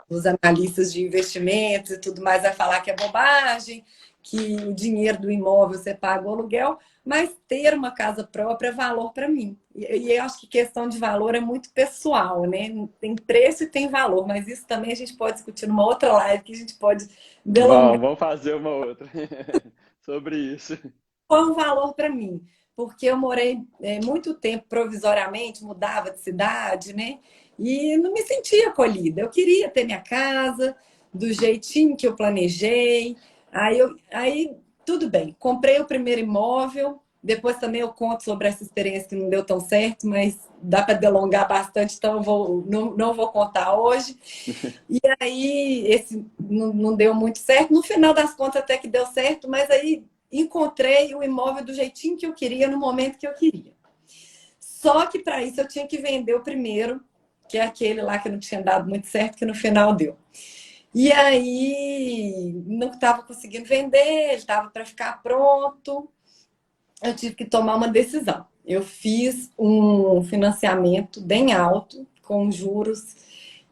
B: dos analistas de investimentos e tudo mais vai falar que é bobagem, que o dinheiro do imóvel você paga o aluguel, mas ter uma casa própria é valor para mim. E eu acho que questão de valor é muito pessoal, né? Tem preço e tem valor, mas isso também a gente pode discutir numa outra live que a gente pode delongar.
C: Vamos fazer uma outra sobre isso.
B: Foi um valor para mim, porque eu morei muito tempo provisoriamente, mudava de cidade, né? E não me sentia acolhida. Eu queria ter minha casa do jeitinho que eu planejei. Aí tudo bem. Comprei o primeiro imóvel. Depois também eu conto sobre essa experiência que não deu tão certo, mas dá para delongar bastante, então não vou contar hoje. E aí esse não deu muito certo. No final das contas até que deu certo, mas aí encontrei o imóvel do jeitinho que eu queria, no momento que eu queria. Só que para isso eu tinha que vender o primeiro, que é aquele lá que não tinha dado muito certo, que no final deu. E aí não estava conseguindo vender, ele estava para ficar pronto. Eu tive que tomar uma decisão. Eu fiz um financiamento bem alto, com juros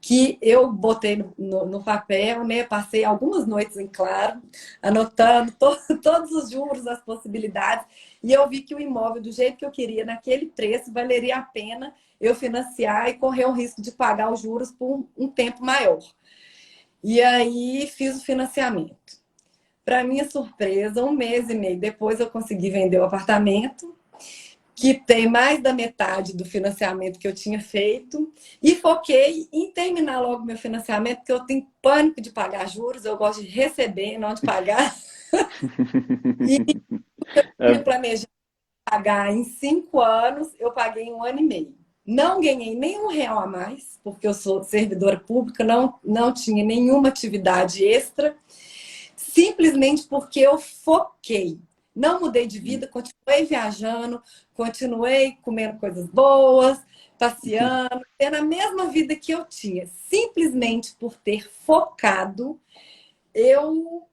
B: que eu botei no papel, né? Passei algumas noites em claro, anotando todos os juros, as possibilidades, e eu vi que o imóvel, do jeito que eu queria, naquele preço, valeria a pena eu financiar e correr o risco de pagar os juros por um tempo maior. E aí fiz o financiamento. Para minha surpresa, um mês e meio depois eu consegui vender o apartamento, que tem mais da metade do financiamento que eu tinha feito, e foquei em terminar logo meu financiamento, porque eu tenho pânico de pagar juros, eu gosto de receber, não de pagar. E me
C: É,
B: planejei pagar em 5 anos, eu paguei em 1 ano e meio. Não ganhei nenhum real a mais, porque eu sou servidora pública, não tinha nenhuma atividade extra, simplesmente porque eu foquei. Não mudei de vida, continuei viajando, continuei comendo coisas boas, passeando, tendo a mesma vida que eu tinha. Simplesmente por ter focado, eu.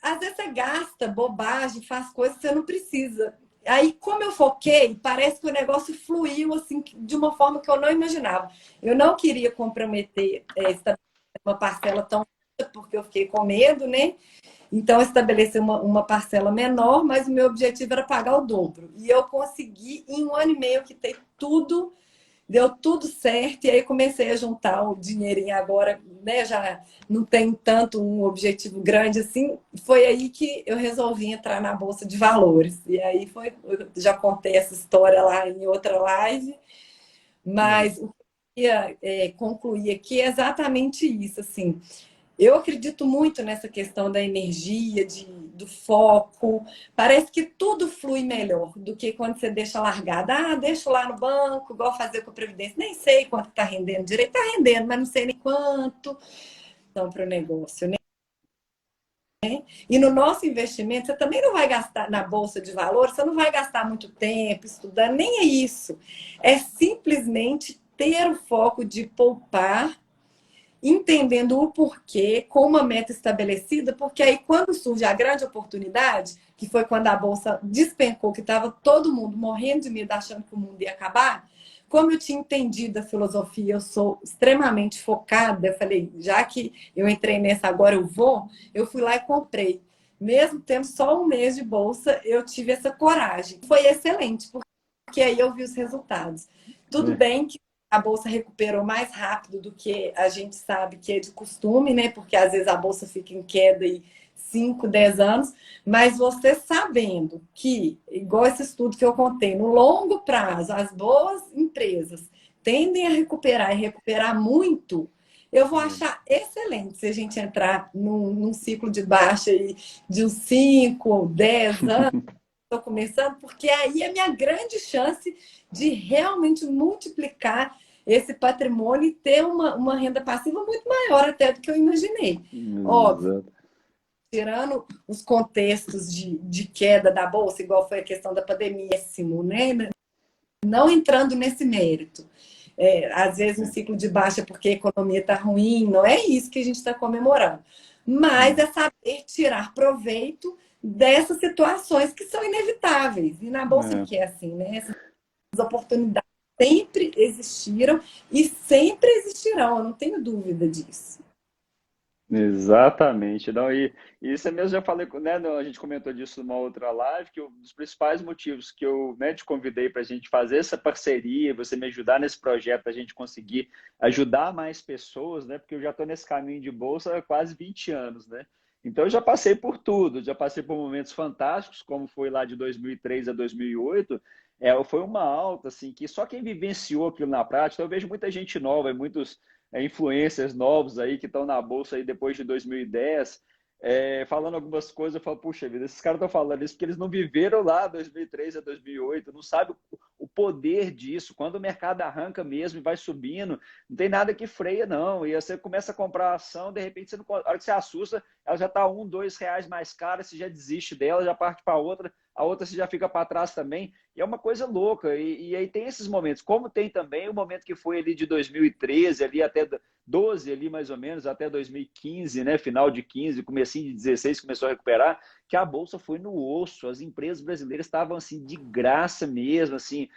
B: Às vezes você gasta bobagem, faz coisas que você não precisa. Aí, como eu foquei, parece que o negócio fluiu assim de uma forma que eu não imaginava. Eu não queria comprometer uma parcela tão alta, porque eu fiquei com medo, né? Então, eu estabeleci uma parcela menor, mas o meu objetivo era pagar o dobro. E eu consegui, em 1 ano e meio, que ter tudo, deu tudo certo. E aí comecei a juntar o dinheirinho agora, né? Já não tem tanto um objetivo grande assim. Foi aí que eu resolvi entrar na Bolsa de Valores. E aí foi, eu já contei essa história lá em outra live, mas o que eu queria concluir aqui é exatamente isso, assim. Eu acredito muito nessa questão da energia, do foco. Parece que tudo flui melhor do que quando você deixa largada. Ah, deixa lá no banco, igual fazer com a Previdência. Nem sei quanto está rendendo direito. Está rendendo, mas não sei nem quanto. Então, para o negócio, né? E no nosso investimento, você também não vai gastar na Bolsa de Valores, você não vai gastar muito tempo estudando, nem é isso. É simplesmente ter o foco de poupar, entendendo o porquê, com uma meta estabelecida, porque aí quando surge a grande oportunidade, que foi quando a bolsa despencou, que estava todo mundo morrendo de medo, achando que o mundo ia acabar, como eu tinha entendido a filosofia, eu sou extremamente focada, eu falei, já que eu entrei nessa agora eu fui lá e comprei. Mesmo tendo só um mês de bolsa, eu tive essa coragem. Foi excelente, porque aí eu vi os resultados. Tudo
C: é.
B: bem que a bolsa recuperou mais rápido do que a gente sabe que é de costume, né? Porque às vezes a bolsa fica em queda aí 5, 10 anos, mas você sabendo que, igual esse estudo que eu contei, no longo prazo, as boas empresas tendem a recuperar e recuperar muito, eu vou achar excelente se a gente entrar num ciclo de baixa aí de uns 5, 10 anos, estou começando, porque aí é a minha grande chance de realmente multiplicar esse patrimônio e ter uma renda passiva muito maior até do que eu imaginei. Óbvio,
C: Exato.
B: tirando os contextos de queda da bolsa, igual foi a questão da pandemia, né? Não entrando nesse mérito. às vezes um
C: É.
B: ciclo de baixa porque a economia está ruim, não é isso que a gente está comemorando. Mas é saber tirar proveito dessas situações que são inevitáveis. E na Bolsa
C: É.
B: que é assim, né? Essas oportunidades sempre existiram e sempre existirão, eu não tenho dúvida disso.
C: Exatamente. Não, e isso eu mesmo já falei, né, a gente comentou disso numa outra live, que um dos principais motivos que eu, né, te convidei para a gente fazer essa parceria, você me ajudar nesse projeto, para a gente conseguir ajudar mais pessoas, né, porque eu já estou nesse caminho de bolsa há quase 20 anos, né? Então eu já passei por tudo, já passei por momentos fantásticos, como foi lá de 2003 a 2008, foi uma alta, assim, que só quem vivenciou aquilo na prática, eu vejo muita gente nova, muitos influencers novos aí que estão na bolsa aí depois de 2010, falando algumas coisas, eu falo, puxa vida, esses caras estão falando isso porque eles não viveram lá 2003 a 2008, não sabem o poder disso, quando o mercado arranca mesmo e vai subindo, não tem nada que freia não, e aí você começa a comprar a ação, de repente, você não, a hora que você assusta, ela já está R$ 1, R$ 2 mais cara, você já desiste dela, já parte para outra, a outra você já fica para trás também, e é uma coisa louca, e aí tem esses momentos, como tem também o momento que foi ali de 2013, ali até 12 ali mais ou menos, até 2015, né, final de 15, comecinho de 16, começou a recuperar, que a bolsa foi no osso, as empresas brasileiras estavam assim de graça mesmo, assim,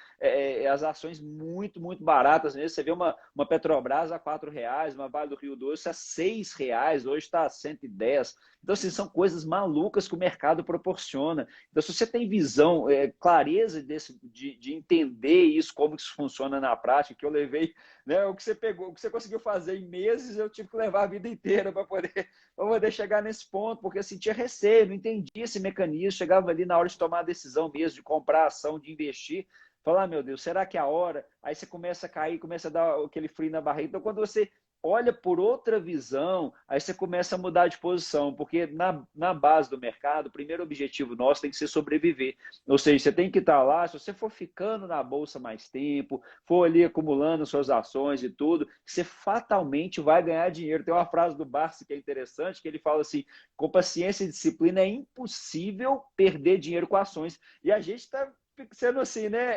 C: as ações muito, muito baratas mesmo, você vê uma Petrobras a R$ 4, uma Vale do Rio Doce a R$ 6, hoje está a 110, então assim, são coisas malucas que o mercado proporciona, então se você tem visão, clareza de entender isso, como isso funciona na prática, que eu levei, né, o que você pegou, o que você conseguiu fazer em meses, eu tive que levar a vida inteira para poder chegar nesse ponto, porque eu sentia receio, não entendia esse mecanismo, chegava ali na hora de tomar a decisão mesmo, de comprar ação, de investir, falar, meu Deus, será que é a hora? Aí você começa a cair, começa a dar aquele frio na barriga. Então, quando você olha por outra visão, aí você começa a mudar de posição, porque na base do mercado, o primeiro objetivo nosso tem que ser sobreviver. Ou seja, você tem que estar lá, se você for ficando na bolsa mais tempo, for ali acumulando suas ações e tudo, você fatalmente vai ganhar dinheiro. Tem uma frase do Barsi que é interessante, que ele fala assim, com paciência e disciplina é impossível perder dinheiro com ações. E a gente está sendo assim, né,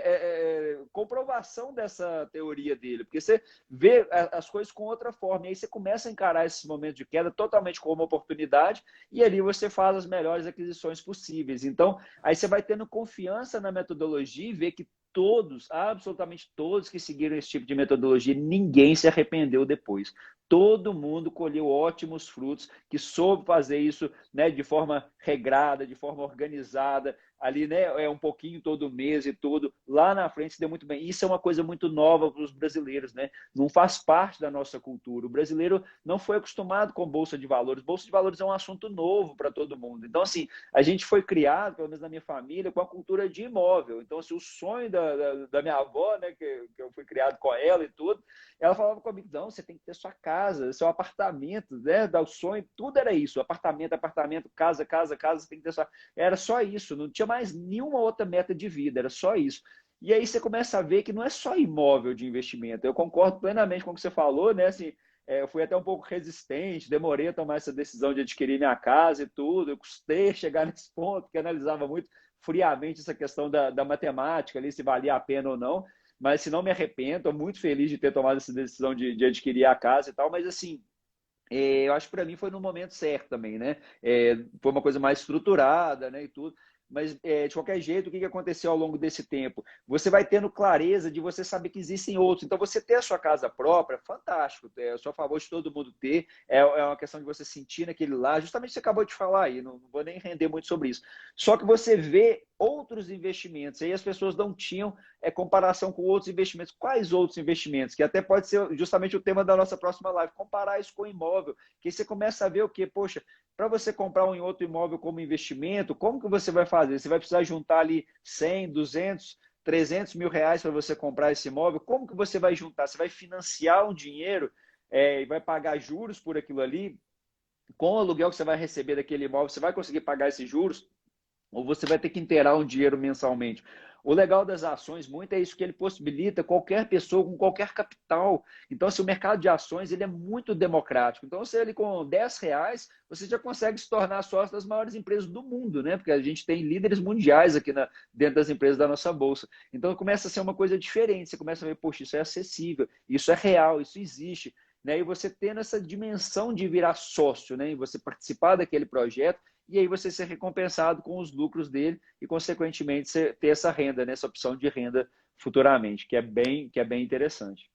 C: comprovação dessa teoria dele, porque você vê as coisas com outra forma, e aí você começa a encarar esses momentos de queda totalmente como uma oportunidade, e ali você faz as melhores aquisições possíveis. Então, aí você vai tendo confiança na metodologia e vê que todos, absolutamente todos que seguiram esse tipo de metodologia, ninguém se arrependeu depois. Todo mundo colheu ótimos frutos, que soube fazer isso, né, de forma regrada, de forma organizada, ali, né, um pouquinho todo mês e tudo, lá na frente se deu muito bem. Isso é uma coisa muito nova para os brasileiros, né? Não faz parte da nossa cultura. O brasileiro não foi acostumado com bolsa de valores. Bolsa de valores é um assunto novo para todo mundo. Então, assim, a gente foi criado, pelo menos na minha família, com a cultura de imóvel. Então, assim, o sonho da minha avó, né, que eu fui criado com ela e tudo, ela falava comigo, não, você tem que ter sua casa, seu apartamento, né? O sonho, tudo era isso, apartamento, casa, você tem que ter sua... Era só isso, não tinha mais nenhuma outra meta de vida, era só isso. E aí você começa a ver que não é só imóvel de investimento. Eu concordo plenamente com o que você falou, né? Assim, eu fui até um pouco resistente, demorei a tomar essa decisão de adquirir minha casa e tudo. Eu custei chegar nesse ponto, que analisava muito friamente essa questão da matemática ali, se valia a pena ou não. Mas se não me arrependo, estou muito feliz de ter tomado essa decisão de adquirir a casa e tal. Mas assim, eu acho que para mim foi no momento certo também, né? Foi uma coisa mais estruturada, né, e tudo. Mas, de qualquer jeito, o que aconteceu ao longo desse tempo? Você vai tendo clareza de você saber que existem outros. Então, você ter a sua casa própria, fantástico. Eu sou a favor de todo mundo ter. É uma questão de você sentir naquele lá. Justamente você acabou de falar aí, não vou nem render muito sobre isso. Só que você vê outros investimentos. Aí as pessoas não tinham comparação com outros investimentos. Quais outros investimentos? Que até pode ser justamente o tema da nossa próxima live. Comparar isso com imóvel. Que aí você começa a ver o quê? Poxa, para você comprar um outro imóvel como investimento, como que você vai fazer? Você vai precisar juntar ali 100, 200, 300 mil reais para você comprar esse imóvel? Como que você vai juntar? Você vai financiar um dinheiro e vai pagar juros por aquilo ali? Com o aluguel que você vai receber daquele imóvel, você vai conseguir pagar esses juros? Ou você vai ter que inteirar um dinheiro mensalmente? O legal das ações, muito, é isso que ele possibilita qualquer pessoa com qualquer capital. Então, assim, o mercado de ações ele é muito democrático. Então, você ali com R$ 10, você já consegue se tornar sócio das maiores empresas do mundo, né? Porque a gente tem líderes mundiais aqui dentro das empresas da nossa bolsa. Então, começa a ser uma coisa diferente. Você começa a ver, poxa, isso é acessível, isso é real, isso existe. Né? E você tendo essa dimensão de virar sócio, né? E você participar daquele projeto, e aí você ser recompensado com os lucros dele e, consequentemente, você ter essa renda, né? Essa opção de renda futuramente, que é bem interessante.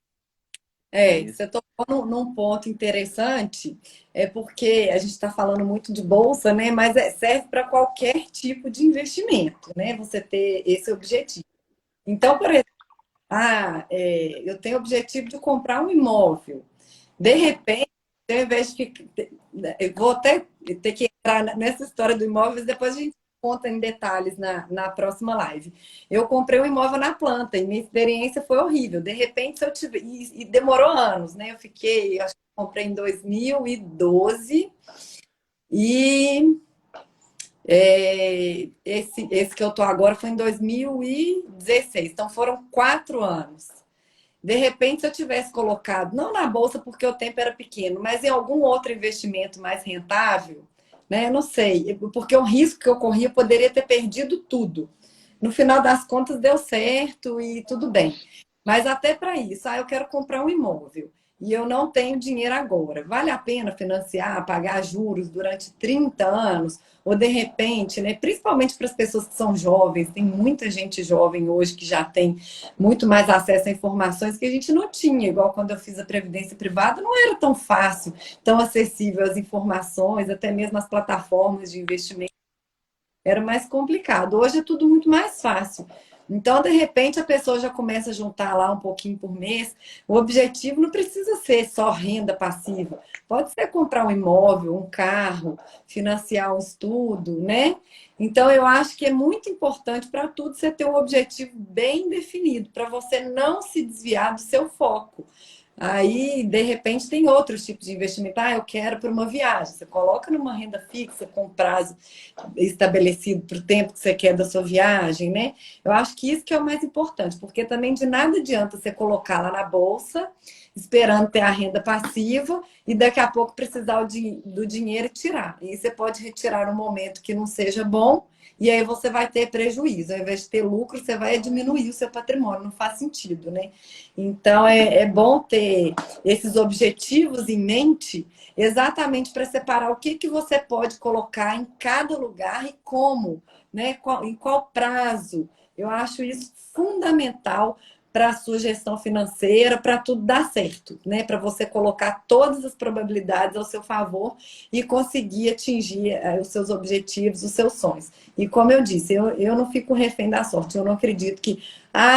C: É isso.
B: Você tocou num ponto interessante, é porque a gente está falando muito de bolsa, né? Mas serve para qualquer tipo de investimento, né? Você ter esse objetivo. Então, por exemplo, eu tenho o objetivo de comprar um imóvel. De repente, ao invés de eu vou até ter que entrar nessa história do imóvel, mas depois a gente conta em detalhes na próxima live. Eu comprei um imóvel na planta e minha experiência foi horrível. De repente, se eu tiver. E demorou anos, né? Eu fiquei, acho que comprei em 2012 e esse que eu tô agora foi em 2016. Então foram 4 anos. De repente, se eu tivesse colocado, não na bolsa porque o tempo era pequeno, mas em algum outro investimento mais rentável, né? Eu não sei, porque o risco que eu corria, eu poderia ter perdido tudo. No final das contas, deu certo e tudo bem. Mas até para isso, eu quero comprar um imóvel e eu não tenho dinheiro agora. Vale a pena financiar, pagar juros durante 30 anos? Ou de repente, né? Principalmente para as pessoas que são jovens, tem muita gente jovem hoje que já tem muito mais acesso a informações que a gente não tinha, igual quando eu fiz a previdência privada, não era tão fácil, tão acessível as informações, até mesmo as plataformas de investimento, era mais complicado. Hoje é tudo muito mais fácil. Então, de repente, a pessoa já começa a juntar lá um pouquinho por mês. O objetivo não precisa ser só renda passiva. Pode ser comprar um imóvel, um carro, financiar um estudo, né? Então, eu acho que é muito importante para tudo você ter um objetivo bem definido, para você não se desviar do seu foco. Aí, de repente, tem outros tipos de investimento. Eu quero para uma viagem. Você coloca numa renda fixa com prazo estabelecido para o tempo que você quer da sua viagem, né? Eu acho que isso que é o mais importante, porque também de nada adianta você colocar lá na bolsa, esperando ter a renda passiva e daqui a pouco precisar do dinheiro e tirar. E você pode retirar num momento que não seja bom e aí você vai ter prejuízo. Ao invés de ter lucro, você vai diminuir o seu patrimônio. Não faz sentido, né? Então é bom ter esses objetivos em mente exatamente para separar o que você pode colocar em cada lugar e como, né? Em qual prazo. Eu acho isso fundamental para a sua gestão financeira, para tudo dar certo, né? Para você colocar todas as probabilidades ao seu favor e conseguir atingir os seus objetivos, os seus sonhos. E como eu disse, eu não fico refém da sorte. Eu não acredito que,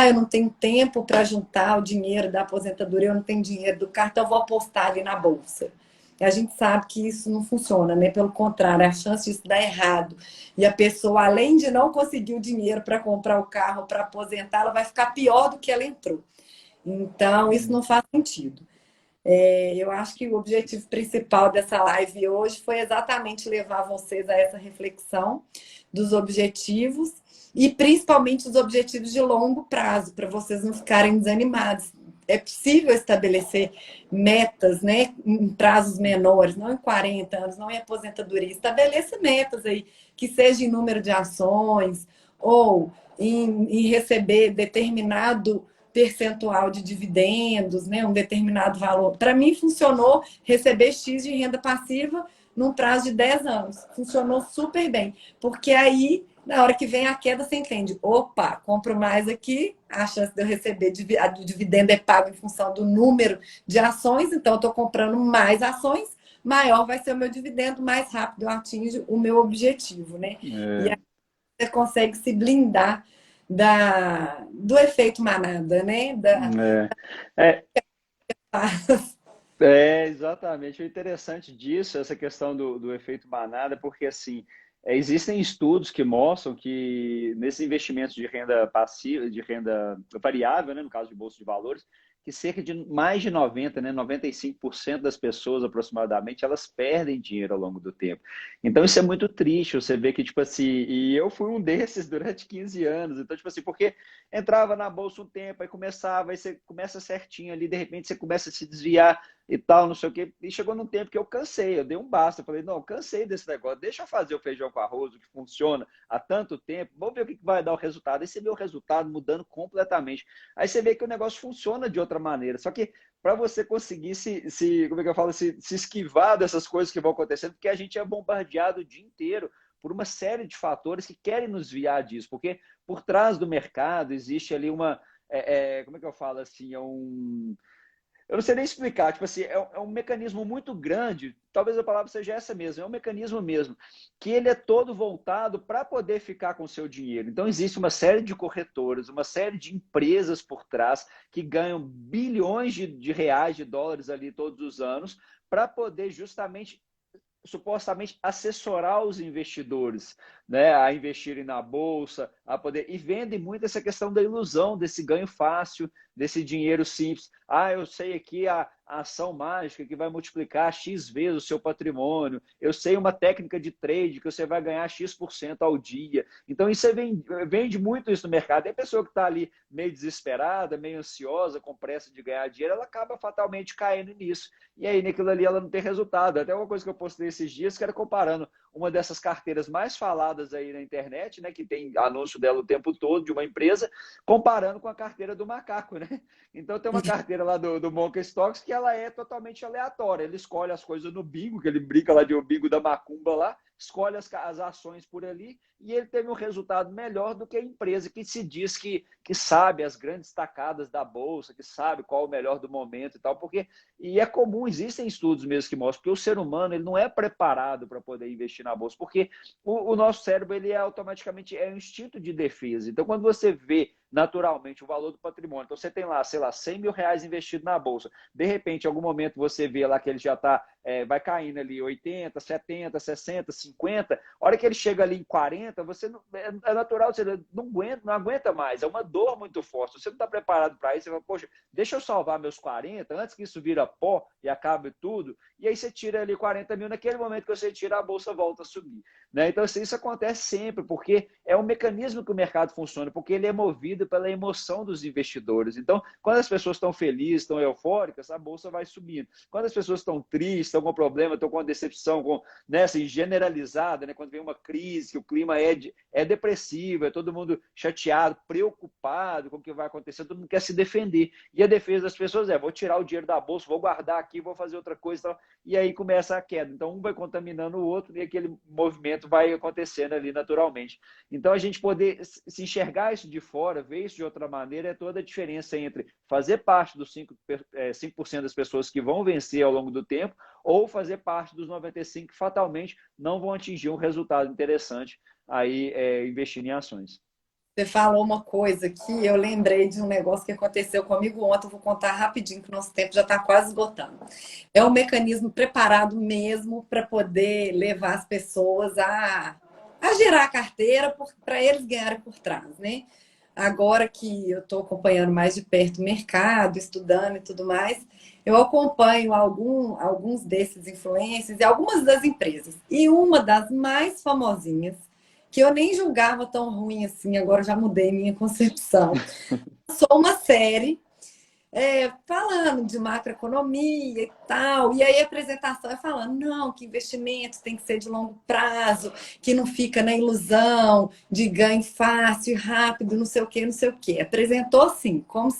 B: eu não tenho tempo para juntar o dinheiro da aposentadoria, eu não tenho dinheiro do cartão, eu vou apostar ali na bolsa. A gente sabe que isso não funciona, né? Pelo contrário, a chance disso dar errado. E a pessoa, além de não conseguir o dinheiro para comprar o carro, para aposentar, ela vai ficar pior do que ela entrou. Então, isso não faz sentido. Eu acho que o objetivo principal dessa live hoje foi exatamente levar vocês a essa reflexão dos objetivos e principalmente os objetivos de longo prazo, para vocês não ficarem desanimados. É possível estabelecer metas, né, em prazos menores, não em 40 anos, não em aposentadoria. Estabeleça metas aí, que seja em número de ações ou em receber determinado percentual de dividendos, né, um determinado valor. Para mim, funcionou receber X de renda passiva num prazo de 10 anos. Funcionou super bem, porque aí, na hora que vem a queda, você entende. Opa, compro mais aqui, a chance de eu receber o dividendo é pago em função do número de ações, então eu estou comprando mais ações, maior vai ser o meu dividendo, mais rápido eu atinjo o meu objetivo, né? E aí você consegue se blindar do efeito manada, né?
C: É, exatamente. O interessante disso, essa questão do efeito manada, porque assim, existem estudos que mostram que nesses investimentos de renda passiva, de renda variável, né, no caso de bolsa de valores, que cerca de mais de 90, né, 95% das pessoas aproximadamente, elas perdem dinheiro ao longo do tempo. Então isso é muito triste, você vê que, tipo assim, e eu fui um desses durante 15 anos, então, tipo assim, porque entrava na bolsa um tempo, aí começava, aí você começa certinho ali, de repente você começa a se desviar e tal, não sei o quê, e chegou num tempo que eu cansei, eu dei um basta, eu falei, não, eu cansei desse negócio, deixa eu fazer o feijão com arroz, o que funciona há tanto tempo, vamos ver o que vai dar o resultado, aí você vê o resultado mudando completamente, aí você vê que o negócio funciona de outra maneira, só que para você conseguir como é que eu falo, se esquivar dessas coisas que vão acontecendo, porque a gente é bombardeado o dia inteiro por uma série de fatores que querem nos desviar disso, porque por trás do mercado existe ali como é que eu falo assim, eu não sei nem explicar, tipo assim, é um mecanismo muito grande, talvez a palavra seja essa mesmo, é um mecanismo mesmo, que ele é todo voltado para poder ficar com o seu dinheiro. Então, existe uma série de corretoras, uma série de empresas por trás que ganham bilhões de reais, de dólares ali todos os anos, para poder justamente supostamente assessorar os investidores, né, a investirem na bolsa, a poder e vendem muito essa questão da ilusão desse ganho fácil, desse dinheiro simples. Ah, eu sei aqui a ação mágica que vai multiplicar X vezes o seu patrimônio. Eu sei uma técnica de trade que você vai ganhar X% ao dia. Então isso vende muito isso no mercado. E a pessoa que está ali meio desesperada, meio ansiosa, com pressa de ganhar dinheiro, ela acaba fatalmente caindo nisso. E aí, naquilo ali, ela não tem resultado. Até uma coisa que eu postei esses dias, que era comparando uma dessas carteiras mais faladas aí na internet, né, que tem anúncio dela o tempo todo, de uma empresa, comparando com a carteira do macaco, né? Então tem uma carteira lá do Monka Stocks que ela é totalmente aleatória. Ele escolhe as coisas no bingo, que ele brinca lá de o bingo da macumba lá, escolhe as ações por ali e ele teve um resultado melhor do que a empresa que se diz que sabe as grandes tacadas da bolsa, que sabe qual o melhor do momento e tal, e é comum, existem estudos mesmo que mostram que o ser humano ele não é preparado para poder investir na bolsa, porque o nosso cérebro ele automaticamente é um instinto de defesa. Então, quando você vê naturalmente o valor do patrimônio, então você tem lá, sei lá, 100 mil reais investido na bolsa, de repente, em algum momento você vê lá que ele já está, vai caindo ali 80, 70, 60, 50, a hora que ele chega ali em 40, você não, é natural, você não aguenta mais, é uma dor muito forte, você não está preparado para isso, você fala, poxa, deixa eu salvar meus 40 antes que isso vira pó e acabe tudo, e aí você tira ali 40 mil, naquele momento que você tira, a bolsa volta a subir, né? Então isso acontece sempre, porque é um mecanismo que o mercado funciona, porque ele é movido pela emoção dos investidores. Então, quando as pessoas estão felizes, estão eufóricas, a bolsa vai subindo. Quando as pessoas estão tristes, estão com problema, estão com uma decepção, assim, generalizada, né? Quando vem uma crise, que o clima é depressivo, é todo mundo chateado, preocupado com o que vai acontecer, todo mundo quer se defender. E a defesa das pessoas vou tirar o dinheiro da bolsa, vou guardar aqui, vou fazer outra coisa, tal, e aí começa a queda. Então, um vai contaminando o outro e aquele movimento vai acontecendo ali naturalmente. Então, a gente poder se enxergar isso de fora, ver isso de outra maneira, é toda a diferença entre fazer parte dos 5% das pessoas que vão vencer ao longo do tempo ou fazer parte dos 95% que fatalmente não vão atingir um resultado interessante aí investindo em ações.
B: Você falou uma coisa que eu lembrei de um negócio que aconteceu comigo ontem. Eu vou contar rapidinho, que o nosso tempo já está quase esgotando. É um mecanismo preparado mesmo para poder levar as pessoas a gerar a carteira para eles ganharem por trás, né? Agora que eu estou acompanhando mais de perto o mercado, estudando e tudo mais, eu acompanho alguns desses influencers e algumas das empresas. E uma das mais famosinhas, que eu nem julgava tão ruim assim, agora já mudei minha concepção. Sou uma série falando de macroeconomia e tal, e aí a apresentação é falando, não, que investimento tem que ser de longo prazo, que não fica na ilusão de ganho fácil e rápido, não sei o quê, não sei o quê. Apresentou assim, como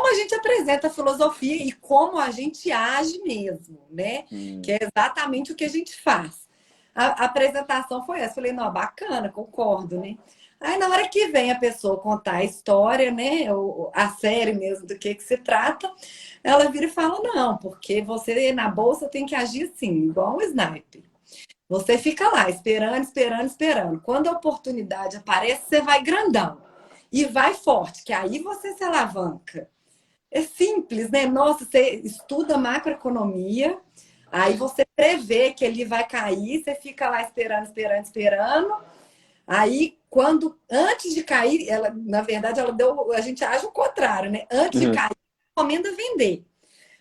B: a gente apresenta a filosofia e como a gente age mesmo, né? Que é exatamente o que a gente faz. A apresentação foi essa. Falei, não, bacana, concordo, né? Aí, na hora que vem a pessoa contar a história, né? A série mesmo do que se trata, ela vira e fala, não, porque você na bolsa tem que agir assim, igual um sniper. Você fica lá, esperando, esperando, esperando. Quando a oportunidade aparece, você vai grandão. E vai forte, que aí você se alavanca. É simples, né? Nossa, você estuda macroeconomia, aí você prevê que ele vai cair, você fica lá esperando, esperando, esperando. Aí, antes de cair, ela, na verdade, a gente age o contrário, né? Antes de cair, recomenda vender.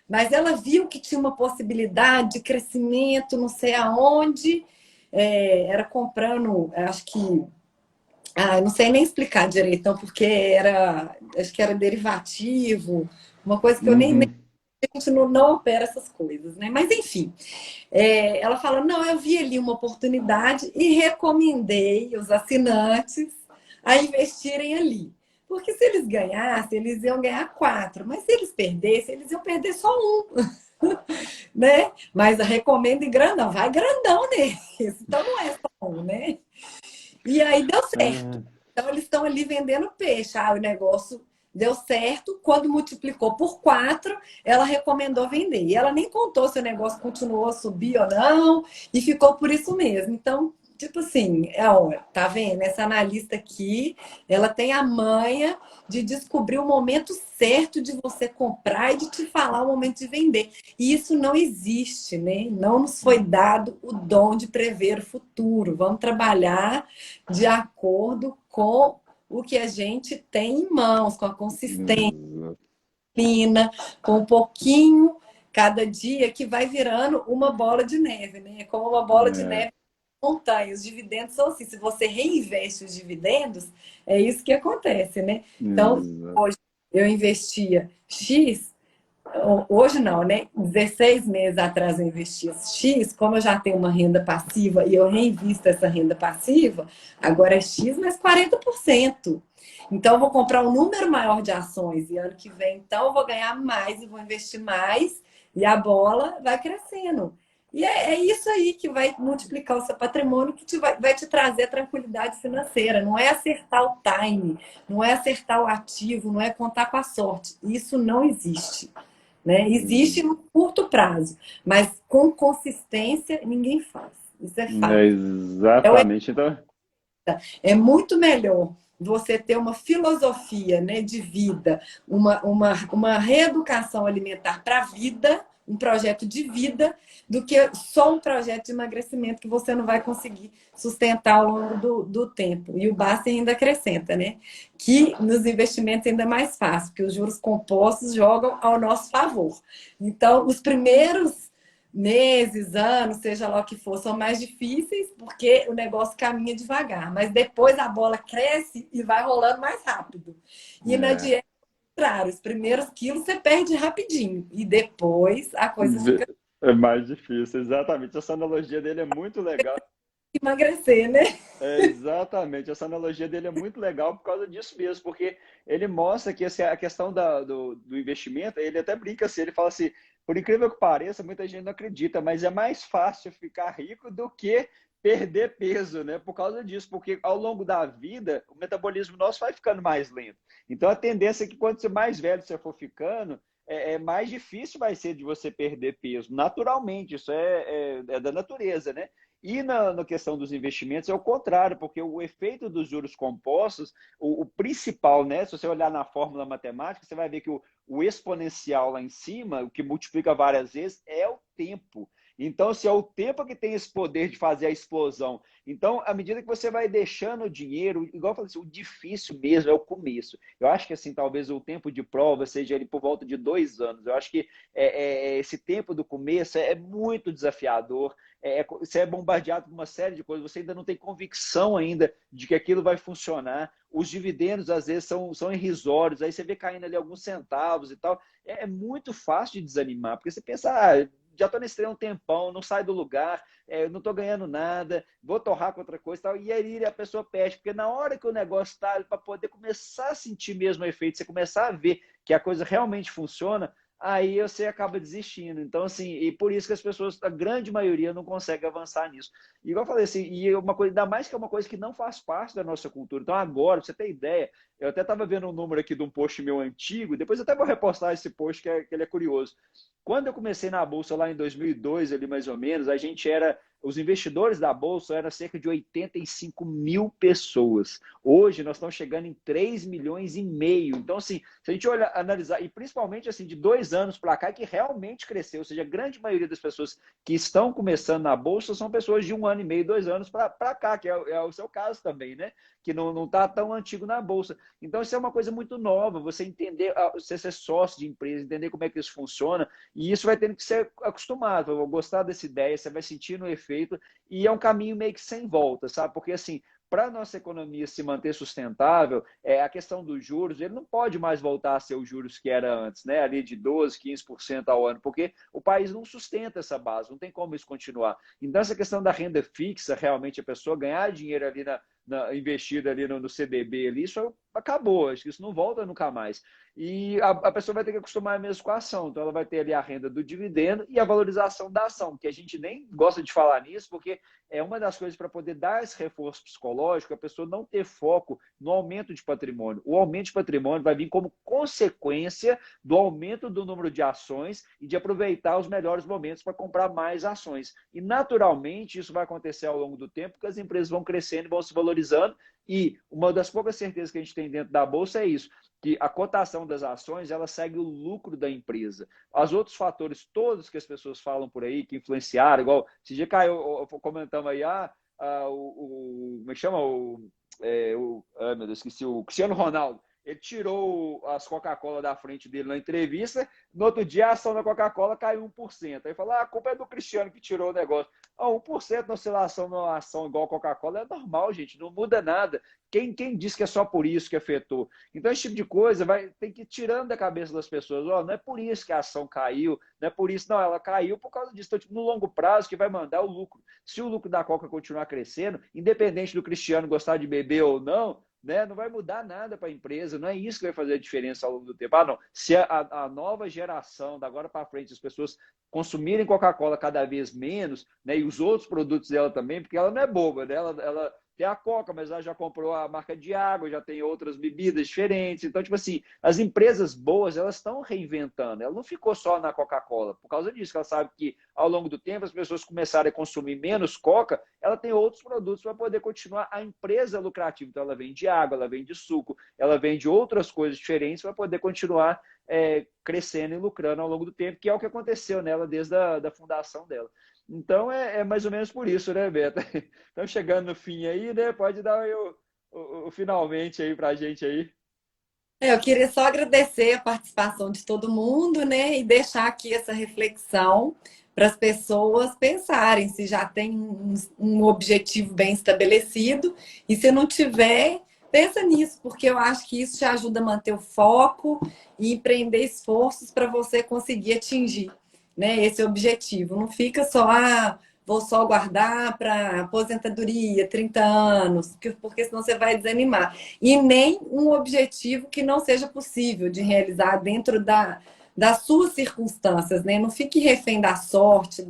B: Mas ela viu que tinha uma possibilidade de crescimento, não sei aonde, era comprando, acho que, não sei nem explicar direito, não, porque acho que era derivativo, uma coisa que eu nem
C: Uhum.
B: a gente não opera essas coisas, né? Mas enfim, ela fala, não, eu vi ali uma oportunidade e recomendei os assinantes a investirem ali. Porque se eles ganhassem, eles iam ganhar 4. Mas se eles perdessem, eles iam perder só um, né? Mas recomendo em grandão, vai grandão nesse. Então não é só um, né? E aí deu certo.
C: Ah,
B: Então eles estão ali vendendo peixe. O negócio deu certo. Quando multiplicou por 4, ela recomendou vender. E ela nem contou se o negócio continuou a subir ou não. E ficou por isso mesmo. Então, tipo assim, ó, tá vendo? Essa analista aqui, ela tem a manha de descobrir o momento certo de você comprar e de te falar o momento de vender. E isso não existe, né? Não nos foi dado o dom de prever o futuro. Vamos trabalhar de acordo com o que a gente tem em mãos, com a consistência, com um pouquinho cada dia que vai virando uma bola de neve, né? É como uma bola de
C: é,
B: neve montanha. Os dividendos são assim, se você reinveste os dividendos, é isso que acontece, né? Então,
C: exato.
B: hoje eu investia X, hoje não, né? 16 meses atrás eu investia X, como eu já tenho uma renda passiva e eu reinvisto essa renda passiva, agora é X mais 40%. Então, eu vou comprar um número maior de ações e ano que vem, então, eu vou ganhar mais e vou investir mais e a bola vai crescendo. E é isso aí que vai multiplicar o seu patrimônio, que vai te trazer tranquilidade financeira. Não é acertar o time, não é acertar o ativo, não é contar com a sorte. Isso não existe, né? Existe no curto prazo, mas com consistência ninguém faz. Isso é
C: É
B: fato.
C: exatamente. Então,
B: É muito melhor você ter uma filosofia, né, de vida, uma reeducação alimentar para a vida, um projeto de vida, do que só um projeto de emagrecimento que você não vai conseguir sustentar ao longo do tempo. E o Basta ainda acrescenta, né? Que nos investimentos ainda é mais fácil, porque os juros compostos jogam ao nosso favor. Então, os primeiros meses, anos, seja lá o que for, são mais difíceis porque o negócio caminha devagar, mas depois a bola cresce e vai rolando mais rápido. E na
C: é,
B: dieta, claro, os primeiros quilos você perde rapidinho e depois a coisa fica
C: é mais difícil, exatamente. Essa analogia dele é muito legal.
B: emagrecer, né?
C: É, exatamente, essa analogia dele é muito legal por causa disso mesmo, porque ele mostra que assim, a questão do investimento, ele até brinca assim, ele fala assim, por incrível que pareça, muita gente não acredita, mas é mais fácil ficar rico do que perder peso, né? Por causa disso, porque ao longo da vida, o metabolismo nosso vai ficando mais lento. Então a tendência é que quanto mais velho você for ficando, mais difícil vai ser de você perder peso, naturalmente, isso é da natureza, né? E na questão dos investimentos é o contrário, porque o efeito dos juros compostos, o principal, né? Se você olhar na fórmula matemática, você vai ver que o exponencial lá em cima, o que multiplica várias vezes, é o tempo. Então, se é o tempo que tem esse poder de fazer a explosão. Então, à medida que você vai deixando o dinheiro, igual eu falei assim, o difícil mesmo é o começo. Eu acho que assim, talvez o tempo de prova seja ele por volta de 2 anos. Eu acho que esse tempo do começo é muito desafiador. Você é bombardeado por uma série de coisas, você ainda não tem convicção ainda de que aquilo vai funcionar. Os dividendos, às vezes, são irrisórios, aí você vê caindo ali alguns centavos e tal. É muito fácil de desanimar, porque você pensa, já estou nesse trem há um tempão, não sai do lugar, não estou ganhando nada, vou torrar com outra coisa e tal. E aí a pessoa perde, porque na hora que o negócio está para poder começar a sentir mesmo o efeito, você começar a ver que a coisa realmente funciona, aí você acaba desistindo. Então, assim, e por isso que as pessoas, a grande maioria, não consegue avançar nisso. E igual eu falei assim, e uma coisa, ainda mais que é uma coisa que não faz parte da nossa cultura. Então, agora, pra você ter ideia, eu até estava vendo um número aqui de um post meu antigo, depois eu até vou repostar esse post, que ele é curioso. Quando eu comecei na Bolsa lá em 2002, ali mais ou menos, a gente era os investidores da Bolsa eram cerca de 85 mil pessoas. Hoje nós estamos chegando em 3 milhões e meio. Então, assim, se a gente olhar, analisar, e principalmente assim, de 2 anos para cá, que realmente cresceu, ou seja, a grande maioria das pessoas que estão começando na Bolsa são pessoas de 1 ano e meio, 2 anos para cá, que é o seu caso também, né? Que não está tão antigo na Bolsa. Então, isso é uma coisa muito nova, você entender, você ser sócio de empresa, entender como é que isso funciona, e isso vai tendo que ser acostumado. Eu vou gostar dessa ideia, você vai sentir no efeito, e é um caminho meio que sem volta, sabe? Porque, assim, para a nossa economia se manter sustentável, a questão dos juros, ele não pode mais voltar a ser os juros que era antes, né? Ali de 12, 15% ao ano, porque o país não sustenta essa base, não tem como isso continuar. Então, essa questão da renda fixa, realmente a pessoa ganhar dinheiro ali investido ali no CDB, ali, isso acabou, acho que isso não volta nunca mais. E a pessoa vai ter que acostumar mesmo com a ação, então ela vai ter ali a renda do dividendo e a valorização da ação, que a gente nem gosta de falar nisso, porque é uma das coisas para poder dar esse reforço psicológico, a pessoa não ter foco no aumento de patrimônio. O aumento de patrimônio vai vir como consequência do aumento do número de ações e de aproveitar os melhores momentos para comprar mais ações. E, naturalmente, isso vai acontecer ao longo do tempo, porque as empresas vão crescendo e vão se valorizando. E uma das poucas certezas que a gente tem dentro da Bolsa é isso, que a cotação das ações ela segue o lucro da empresa. Os outros fatores todos que as pessoas falam por aí, que influenciaram, igual esse dia caiu, comentamos aí, como é que chama? Meu Deus, esqueci, o Cristiano Ronaldo. Ele tirou as Coca-Cola da frente dele na entrevista, no outro dia a ação da Coca-Cola caiu 1%. Aí falou, a culpa é do Cristiano que tirou o negócio. 1% na oscilação numa ação igual a Coca-Cola é normal, gente, não muda nada. Quem disse que é só por isso que afetou? Então, esse tipo de coisa tem que ir tirando da cabeça das pessoas. Não é por isso que a ação caiu, não é por isso, não, ela caiu por causa disso. Então, tipo, no longo prazo, que vai mandar o lucro. Se o lucro da Coca continuar crescendo, independente do Cristiano gostar de beber ou não, né, não vai mudar nada para a empresa, não é isso que vai fazer a diferença ao longo do tempo. Não. Se a nova geração, da agora para frente, as pessoas consumirem Coca-Cola cada vez menos, né, e os outros produtos dela também, porque ela não é boba, né, ela tem a Coca, mas ela já comprou a marca de água, já tem outras bebidas diferentes. Então, tipo assim, as empresas boas, elas estão reinventando. Ela não ficou só na Coca-Cola. Por causa disso, ela sabe que ao longo do tempo as pessoas começarem a consumir menos Coca, ela tem outros produtos para poder continuar a empresa lucrativa. Então, ela vende água, ela vende suco, ela vende outras coisas diferentes para poder continuar crescendo e lucrando ao longo do tempo, que é o que aconteceu nela desde a fundação dela. Então, é mais ou menos por isso, né, Beto? Estamos chegando no fim aí, né? Pode dar aí o finalmente aí para a gente aí.
B: Eu queria só agradecer a participação de todo mundo, né? E deixar aqui essa reflexão para as pessoas pensarem se já tem um objetivo bem estabelecido e se não tiver, pensa nisso, porque eu acho que isso te ajuda a manter o foco e empreender esforços para você conseguir atingir, né, esse objetivo. Não fica só, vou só guardar para aposentadoria, 30 anos, porque senão você vai desanimar. E nem um objetivo que não seja possível de realizar dentro das suas circunstâncias, né? Não fique refém da sorte,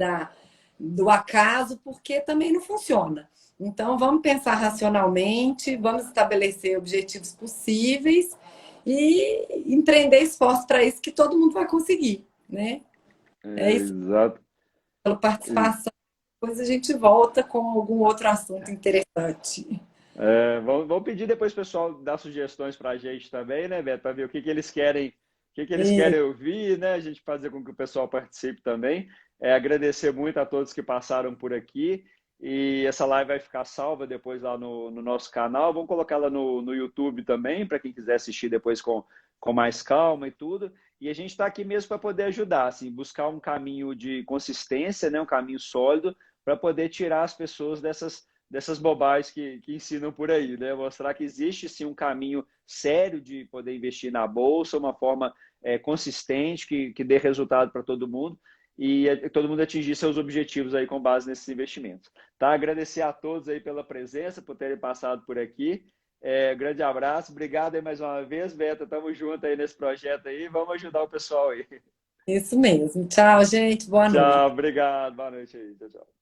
B: do acaso, porque também não funciona. Então, vamos pensar racionalmente, vamos estabelecer objetivos possíveis e empreender esforço para isso que todo mundo vai conseguir, né? É isso,
C: Exato.
B: pela participação. Depois a gente volta com algum outro assunto interessante.
C: Vamos pedir depois, pessoal, dar sugestões para a gente também, né, Beto? Para ver o que eles querem, eles querem ouvir, né? A gente fazer com que o pessoal participe também. Agradecer muito a todos que passaram por aqui. E essa live vai ficar salva depois lá no nosso canal. Vamos colocar ela no YouTube também, para quem quiser assistir depois com mais calma e tudo. E a gente está aqui mesmo para poder ajudar, assim, buscar um caminho de consistência, né? Um caminho sólido, para poder tirar as pessoas dessas bobagens que ensinam por aí, né? Mostrar que existe sim um caminho sério de poder investir na bolsa, uma forma consistente, que dê resultado para todo mundo e todo mundo atingir seus objetivos aí com base nesses investimentos. Tá? Agradecer a todos aí pela presença, por terem passado por aqui. Grande abraço, obrigado aí mais uma vez, Beto, tamo junto aí nesse projeto aí, vamos ajudar o pessoal aí.
B: Isso mesmo. Tchau, gente. Boa noite.
C: Tchau, obrigado, boa noite aí, tchau, tchau.